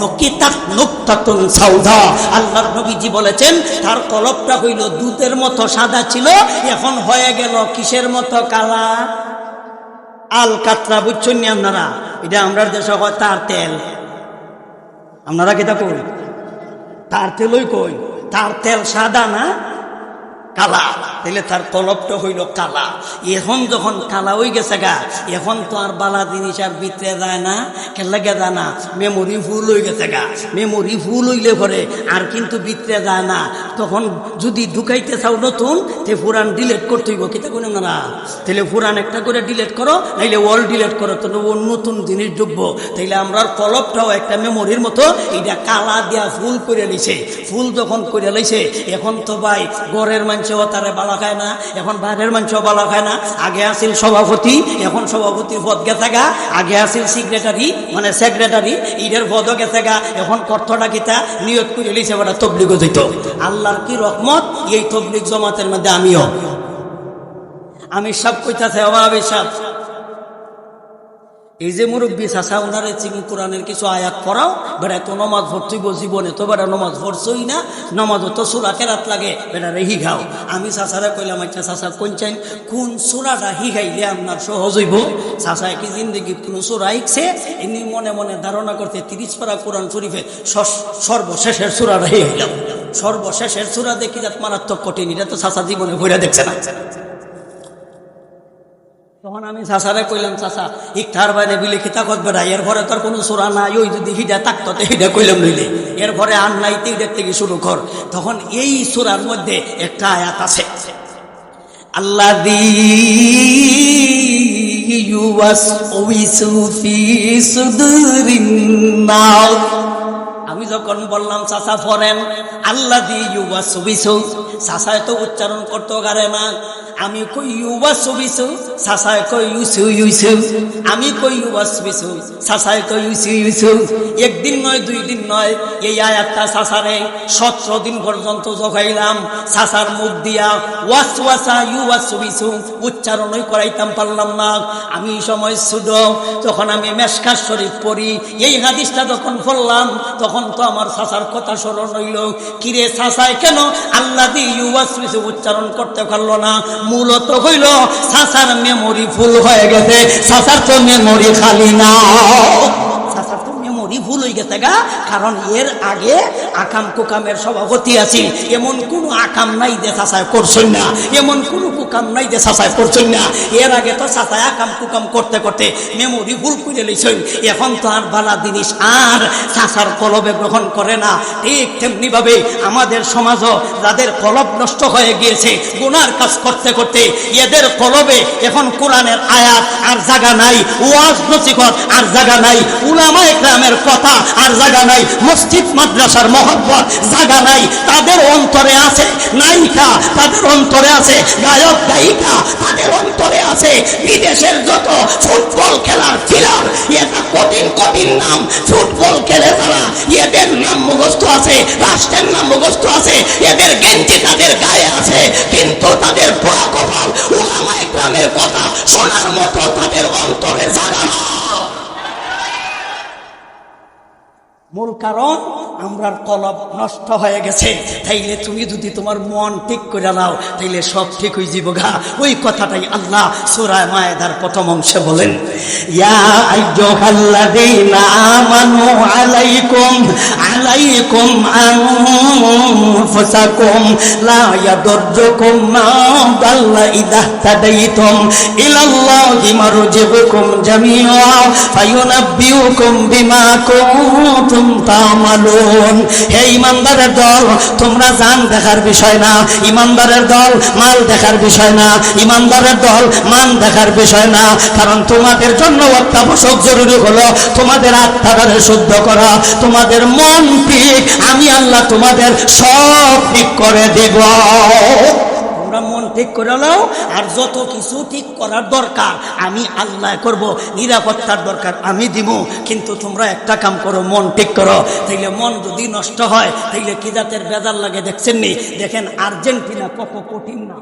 নুকিতাত নুকতাতুন সাউদা, আল্লাহর নবীজি বলেছেন তার কলবটা হইল দুধের মতো সাদা ছিল, এখন হয়ে গেল কিসের মতো কালা? আল কাতরা। বুঝছেন না আপনারা? এটা আমরা দেশে হয় তার তেল। আপনারা কেটা কই তার তেলই কই, তার তেল সাদা না কালা, তাহলে তার কলবটা হইল কালা। এখন যখন কালা হয়ে গেছে গা, এখন তো আর বালা জিনিস আর ভিতরে যায় না, কেলাগে যায় না, মেমোরি ফুল হয়ে গেছে গা। মেমোরি ফুল হইলে পরে আর কিন্তু ভিতরে যায় না। তখন যদি ঢুকাইতে চাও নতুন, তে পুরান ডিলেট করতে হইব। কিতা কোন না, তাহলে পুরান একটা করে ডিলেট করো, নাইলে ওয়াল ডিলেট করো, তো নতুন জিনিস ঢুকবো। তাইলে আমরা কলবটাও একটা মেমোরির মতো এটা কালা দিয়া ফুল করে লইছে। ফুল যখন করে লইছে, এখন তো ভাই ঘরের মানুষ তারে বালা খায় না, এখন বাইরের মানুষও বালা খায় না। আগে আসিল সভাপতি, এখন সভাপতির পদ গেছে গা। আগে আসিল সেক্রেটারি, মানে সেক্রেটারি, ঈদের পদও গেছে গা। এখন কর্তটা কিতা নিয়ত করে লিছে ওটা তবলিগও যেত। আল্লাহর কি রহমত, এই তবলিগ জমাতের মধ্যে আমিও। আমি সব কইতাছে অভাবে সব এই যে মুরব্বী চাষা ওনারে চিনি কোরআনের কিছু আয়াত পড়াও, বেড়া তো নমাজ পড়তেইব জীবনে, তো বেড়া নমাজ পড়ছই না, নমাজ তো সুরা কেরাত লাগে, বেড়া রে হিঘাও। আমি চাষারা কইলাম, আচ্ছা চাষা কোন চাইন কোন সুরাটা হিঘাইলে আপনার সহজ হইব? চাষা কি জিন্দগি কোন সুরা হিকছে? এমনি মনে মনে ধারণা করতে 30 পারা কোরআন শরীফে সর্বশেষের সুরাটা হিগাইলাম। সর্বশেষের সুরা দেখি যাত মারাত্মক কঠিন, এটা তো চাষা জীবনে ঘুরে দেখছে না। তখন আমি চাষারে কইলাম, চাষা ইকতার বাইরে বিলে খিতা করবে না, এর ঘরে তোর কোনো সুরা নাই, ওই যদি হিডা থাকতো তো হিডা কইলাম নইলে, এর ঘরে আর নাই, তিনটার থেকে শুরু কর। তখন এই সুরার মধ্যে একটা আয়াত আছে, আল্লাযী ইউওয়াসউইসু ফি সুদুরিন নাস। আমি যখন বললাম চাচা পড়েন আল্লাযী ইউওয়াসউইসু, চাচা তো উচ্চারণ করতে পারে না। আমি কই ইউওয়াসউইসু, চাচা কই ইউসু ইউসু। আমি কই ইউওয়াসউইসু, চাচা কই ইউসু ইউসু। একদিন নয়, 2 দিন নয়, এই আয়াতটা চাচারে 17 দিন পর্যন্ত জগাইলাম। চাচার মুখ দিয়া ওয়াসওয়াসা ইউওয়াসউইসু উচ্চারণই করাইতাম পারলাম না। আমি সময় ছোট, যখন আমি মিশকাত শরীফ পড়ি, এই হাদিসটা যখন পড়লাম, তখন তো আমার চাচার কথা স্মরণ হইল। কিরে চাচাই কেন আল্লাযী ইউওয়াসউইসু উচ্চারণ করতে পারলো না? মূলত হইল চাচার মেমোরি ফুল হয়ে গেছে, চাচার তো মেমোরি খালি না, চাচার তো মেমোরি ভুল হয়ে গেছে গা। কারণ এর আগে আকাম কুকামের সভাপতি আছি, এমন কোনো আকাম নাই যে চাচায় করছেন না, এমন কোনো কুকাম নাই যে চাচায় করছেন না। এর আগে তো চাচায় আকাম কুকাম করতে করতে মেমোরি ভুল করে লইছেন। এখন তো আর বালা জিনিস আর চাচার কলবে গ্রহণ করে না। ঠিক তেমনি ভাবে আমাদের সমাজও যাদের কলব নষ্ট হয়ে গিয়েছে গুনার কাজ করতে করতে, এদের কলবে এখন কোরআনের আয়াত আর জায়গা নাই, ওয়াজ নসিহত আর জায়গা নাই, উলামা ইকরামের কথা আর জায়গা নাই, মসজিদ মাদ্রাসার মহব্বত জায়গা নাই। তাদের অন্তরে আছে নায়িকা, তাদের অন্তরে আছে গায়ক গায়িকা, তাদের অন্তরে আছে বিদেশের যত ফুটবল খেলার প্লেয়ার, এটা কঠিন কঠিন নাম ফুটবল খেলে তারা, এদের নাম মুখস্থ আছে, রাষ্ট্রের নাম মুখস্থ আছে, এদের গেঞ্জি তাদের গায়ে আছে, কিন্তু তাদের পোড়া কপাল উলামা ইকরামের কথা শোনার মতো তাদের অন্তরে জায়গা না। মূল কারণ আমরার কলব নষ্ট হয়ে গেছে। তাইলে তুমি যদি তোমার মন ঠিক করে নাও, তাইলে সব ঠিক হয়ে যাবে গা। ওই কথাটাই আল্লাহ সূরা মায়েদার প্রথম অংশে বলেন, ইয়া আইয়ুহাল্লাযীনা আমানু আলাইকুম আনফুসাকুম লা ইয়াদুররুকুম মা দাল্লা ইযা তাদাইতুম ইলাল্লাহি ইলাল্লাহি মারজিউকুম জামিআ ফায়ুনাব্বিউকুম বিমা কুনতুম তা'মালুন। হে ঈমানদারের দল, তোমরা জান দেখার বিষয় না, ঈমানদারের দল মাল দেখার বিষয় না, ঈমানদারের দল মান দেখার বিষয় না। কারণ তোমাদের জন্য অত্যাবশ্যক জরুরি হলো তোমাদের আত্মাকে শুদ্ধ করা, তোমাদের মন ঠিক আমি আল্লাহ তোমাদের সব ঠিক করে দেব। তোমরা মন ঠিক করে নাও, আর যত কিছু ঠিক করার দরকার আমি আল্লাহ করব, নিরাপত্তার দরকার আমি দিব। কিন্তু তোমরা একটা কাম করো, মন ঠিক করো। তাইলে মন যদি নষ্ট হয় তাইলে কি জাতের বেজার লাগে দেখছেন নি? দেখেন আর্জেন্টিনা কত কঠিন না,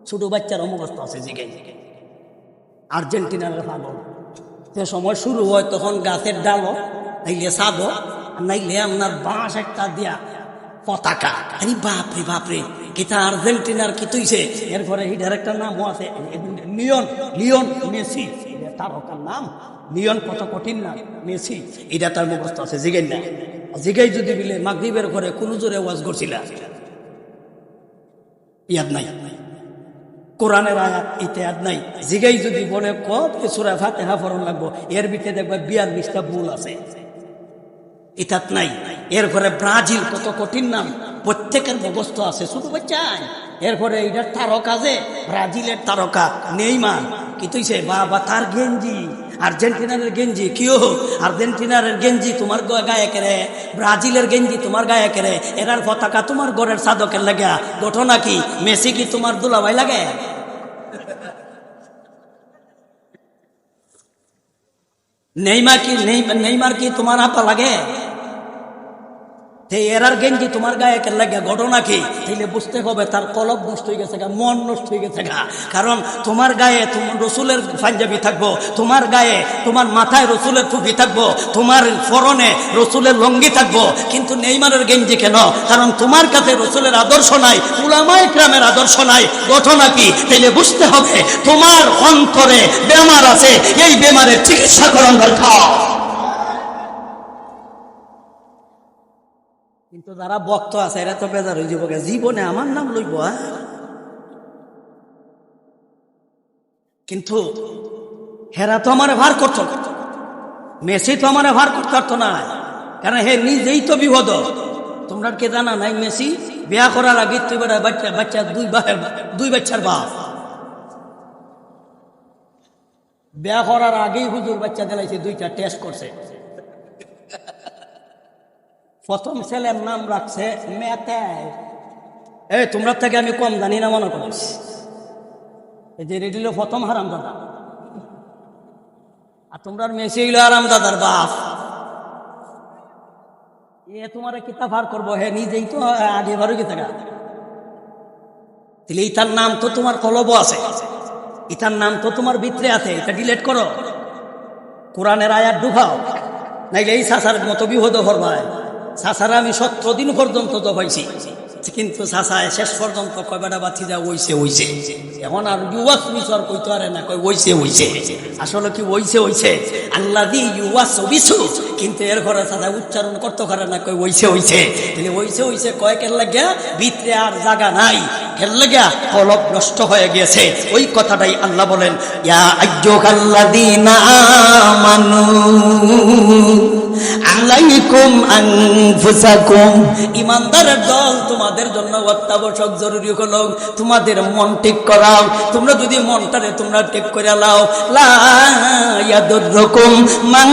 ছোট বাচ্চার অমুখস্থ আছে জিগে জিগে আর্জেন্টিনার পাগল। যে সময় শুরু হয় তখন গাছের ডালো নাইলে সাদো, নাইলে আপনার বাঁশ একটা দিয়া পতাকা। আরে বাপরে বাপরে, কিতা আর্জেন্টিনার কি তুইছে। এরপরে এটার একটা নামও আছে, লিওন মেসি, তারকার নাম লিওন। কত কঠিন নাম মেসি, এটা তার মুখস্থ আছে জিগাই না। জিগাই যদি বিলে মাগরিবের ঘরে কোন জোরে ওয়াজ করছিল, ইয়াদ নাই, কোরআনের আয়াত ইতিহাদ নাই। জিগাই যদি বলে কত সূরা ফাতিহা পড়ন লাগবো, এর ভিতরে দেখবে 42টা ভুল আছে, ইতাত নাই। এরপরে ব্রাজিল, কত কঠিন নাম, প্রত্যেকের মুখস্থ আছে, ছোট বাচ্চাই। এরপরে এইটার তারকা, যে ব্রাজিলের তারকা নেইমার, কি তুইছে বাবা, তার গেঞ্জি আর্জেন্টিনার গেঞ্জি। কিও আর্জেন্টিনার গেঞ্জি তোমার গায়ে কেড়ে, ব্রাজিলের গেঞ্জি তোমার গায়ে কেড়ে, এরার পতাকা তোমার ঘরের সাধকের লাগে। ঘটনা কি? মেসি কি তোমার দুলাভাই লাগে? নেইমার কি তোমার আপা লাগে? এরার গেঞ্জি তোমার গায়ে কেন লাগে? ঘটনা কি? তাইলে বুঝতে হবে তার কলব নষ্ট হয়ে গেছে গা, মন নষ্ট হয়ে গেছে গা। কারণ তোমার গায়ে তোমার রসুলের পাঞ্জাবি থাকবো, তোমার গায়ে তোমার মাথায় রসুলের টুপি থাকবো, তোমার ফরনে রসুলের লঙ্গি থাকবো, কিন্তু নেইমারের গেঞ্জি কেন? কারণ তোমার কাছে রসুলের আদর্শ নাই, উলামায়ে কেরামের আদর্শ নাই। ঘটনা কি? তাইলে বুঝতে হবে তোমার অন্তরে বেমার আছে, এই বেমারের চিকিৎসা করার দরকার। কিন্তু যারা ভক্ত আছে এরা তো বেজার হয়ে যাবো, জীবনে আমার নাম লইব। কিন্তু হেরা তো আমার ভার করতো, মেসি তো আমার ভার করতে পারতো না, কারণ হে নিজেই তো বিপদ। তোমরা কে জানা নাই মেসি বিয়া করার আগে তুই বাচ্চা দুই বাচ্চার বাপ, বিয়া করার আগেই হুজুর বাচ্চা দিলাইছে, 2টা টেস্ট করছে। প্রথম ছেলের নাম রাখছে মেতে। এই তোমরা থেকে আমি কম জানি না মনে করিস, এই যে রেডিল প্রথম হারামজাদা, আর তোমরা মেসি হইল হারামজাদার বাপ। এ তোমার কিতা ভার করবো, হে নিজেই তো আগে ভারো কি থাকা। তাহলে ইতার নাম তো তোমার কলব আছে, ইতার নাম তো তোমার ভিতরে আছে, এটা ডিলেট করো, কোরআনের আয়াত ঢুকাও, নাইলে এই চাচার মতো বিপদ হরবায়। চাচারা আমি 17 দিন পর্যন্ত দবাইছি, কিন্তু চাচায় শেষ পর্যন্ত কয়বাটা বাতি যা ওইছে। এখন আর ইউয়াস মিশর কইতে পারে না, কই ওইছে। আসলে কি ওইছে আল্লাহ দি ইউয়াস বিছু, কিন্তু এর ঘরে চাচা উচ্চারণ করতে পারে না, কই ওইছে। তাহলে ওইছে কয়েকের লাগিয়া ভিতরে আর জায়গা নাই, এর লাগিয়া কলব নষ্ট হয়ে গিয়েছে। ওই কথাটাই আল্লাহ বলেন, ইয়া আইয়ুহাল্লাযীনা আমানু আলাইকুম আনফুসাকুম। ঈমানদারের দল, তোমাদের জন্য অত্যাবশ্যক জরুরি হলো তোমাদের মন ঠিক করাও। তোমরা যদি মনটারে তোমরা ঠিক করে লাও, লা ইয়াদুররুকুম মান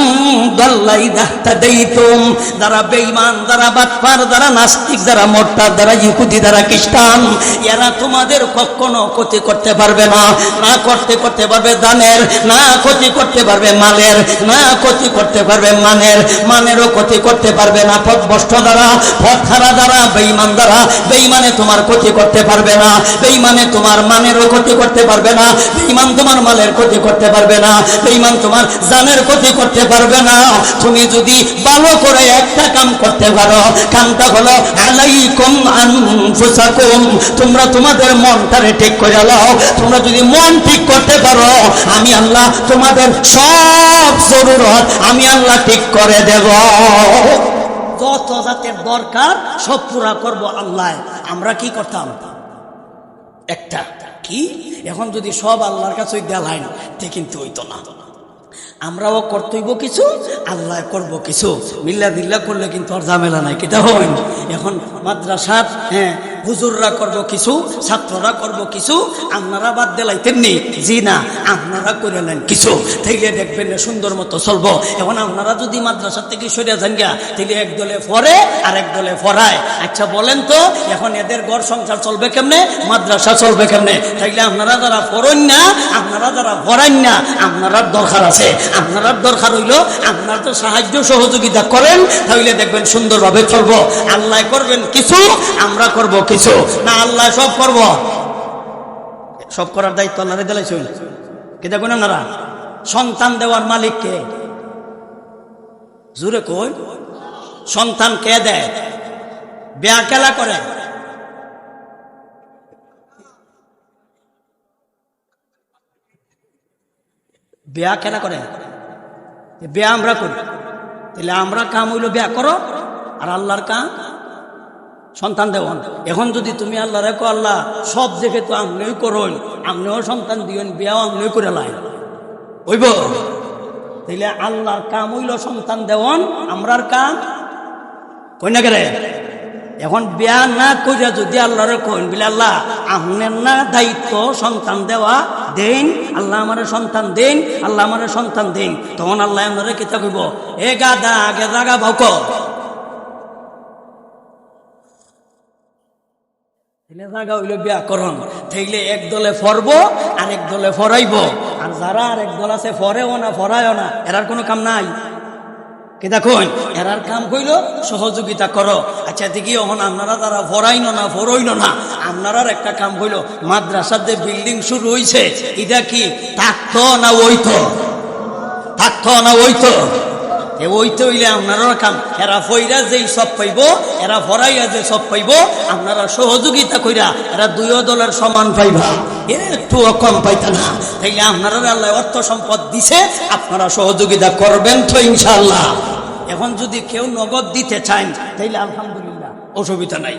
দাল্লা ইযা তাদাইতুম। যারা বেঈমান, যারা বাটপার, যারা নাস্তিক, যারা মোরতাদ, যারা ইহুদি, যারা খ্রিস্টান, এরা তোমাদের কখনো ক্ষতি করতে পারবে না। না করতে পারবে দানের, না ক্ষতি করতে পারবে মালের, না ক্ষতি করতে পারবে মানেরও ক্ষতি করতে পারবে না। পথভ্রষ্ট দ্বারা, পথ হারা দ্বারা, বেঈমান দ্বারা, বেঈমানে তোমার ক্ষতি করতে পারবে না, বেঈমানে তোমার মানেরও ক্ষতি করতে পারবে না, বেঈমান তোমার মালের ক্ষতি করতে পারবে না, বেঈমান তোমার জানের ক্ষতি করতে পারবে না। তুমি যদি ভালো করে একটা কাম করতে পারো, কামটা হলো আলাইকুম আনফুসাকুম, তোমরা তোমাদের মনটারে ঠিক করে নাও। তোমরা যদি মন ঠিক করতে পারো, আমি আল্লাহ তোমাদের সব জরুরত আমি আল্লাহ ঠিক করে দেব। যত জাতের দরকার সব পুরা করব আল্লাহ। আমরা কি করতাম? একটা কি এখন যদি সব আল্লাহর কাছে দেলাইন তে কিন্তু হইতো না। আমরাও কর্তব্য কিছু, আল্লাহ করব কিছু, মিল্লা দিল্লা করলে কিন্তু আর ঝামেলা নাই। কিটা হইন এখন মাদ্রাসার হুজুররা করব কিছু, ছাত্ররা করব কিছু, আপনারা বাদ দিলাইতেন নি, জি না আপনারা করে নেন কিছু, তাইলে দেখবেন সুন্দর মতো চলবো। এখন আপনারা যদি মাদ্রাসার থেকে সরে যান গা, তাইলে এক দলে পড়ে আর এক দলে পড়ায়। আচ্ছা বলেন তো এখন এদের ঘর সংসার চলবে কেমনে, মাদ্রাসা চলবে কেমনে? তাইলে আপনারা যারা পড়েন না, আপনারা যারা পড়ান না, আপনার দরকার আছে। আপনার দরকার হইল আপনার তো সাহায্য সহযোগিতা করেন, তাহলে দেখবেন সুন্দরভাবে চলবো। আল্লাহ করবেন কিছু, আমরা করব কিছু না, আল্লাহ সব করব। সব করার দায়িত্ব আল্লাহরে দিলাইছে। কি দেখুন আপনারা, সন্তান দেওয়ার মালিক কে? জোরে কই, সন্তান কে দেয়? বিয়া কেলা করে? বিয়া কেনা করে? বিয়া আমরা করি, তাহলে আমরা কাম হইল বিয়া করো, আর আল্লাহর কাম সন্তান দেওয়ান। এখন যদি তুমি আল্লাহ রেখো, আল্লাহ সব দেখে তো আপনিও করুন, আপনিও সন্তান দিবেন, বিয়াও আপনিও করে লাই হইব। তাইলে আল্লাহর কাম হইল সন্তান দেওয়ান, আমরার কাম কই না গেলে। এখন বিয়া না কইরা যদি আল্লাহরে কইন বলে আল্লাহ আপনার না দায়িত্ব সন্তান দেওয়া, দেন আল্লাহ আমার সন্তান দেন, আল্লাহ আমার সন্তান দেন, তখন আল্লাহ আপনারে কিতা কইব, এ গাদা আগে জাগা ভাউক। জাগা হইল ব্যাকরণ। তাইলে এক দলে ফরব আর এক দলে ফরাইব, আর যারা আর এক দল আছে ফরেও না ফরায়ও না, এরার কোনো কাম নাই। কি দেখুন এরার কাম কইল সহযোগিতা করো। আচ্ছা দেখি এখন আপনারা যারা ফরাইন না ফরইল না, আপনারার একটা কাম হইল মাদ্রাসার যে বিল্ডিং শুরু হইছে, এটা কি থাকতো না ওইতো? থাকতো না ওইতো? ওইতে হইলে আপনারা কাম, এরা ফইরা যেই সব পাইব, এরা ফরাইয়া যে সব পাইব, আপনারা সহযোগিতা কইরা এরা দুই দলের সমান পাইবা, একটু কম পাইতা না। তাইলে আপনারা আল্লাহ অর্থ সম্পদ দিছে, আপনারা সহযোগিতা করবেন তো ইনশাআল্লাহ। এখন যদি কেউ নগদ দিতে চান তাইলে আলহামদুলিল্লাহ, অসুবিধা নাই।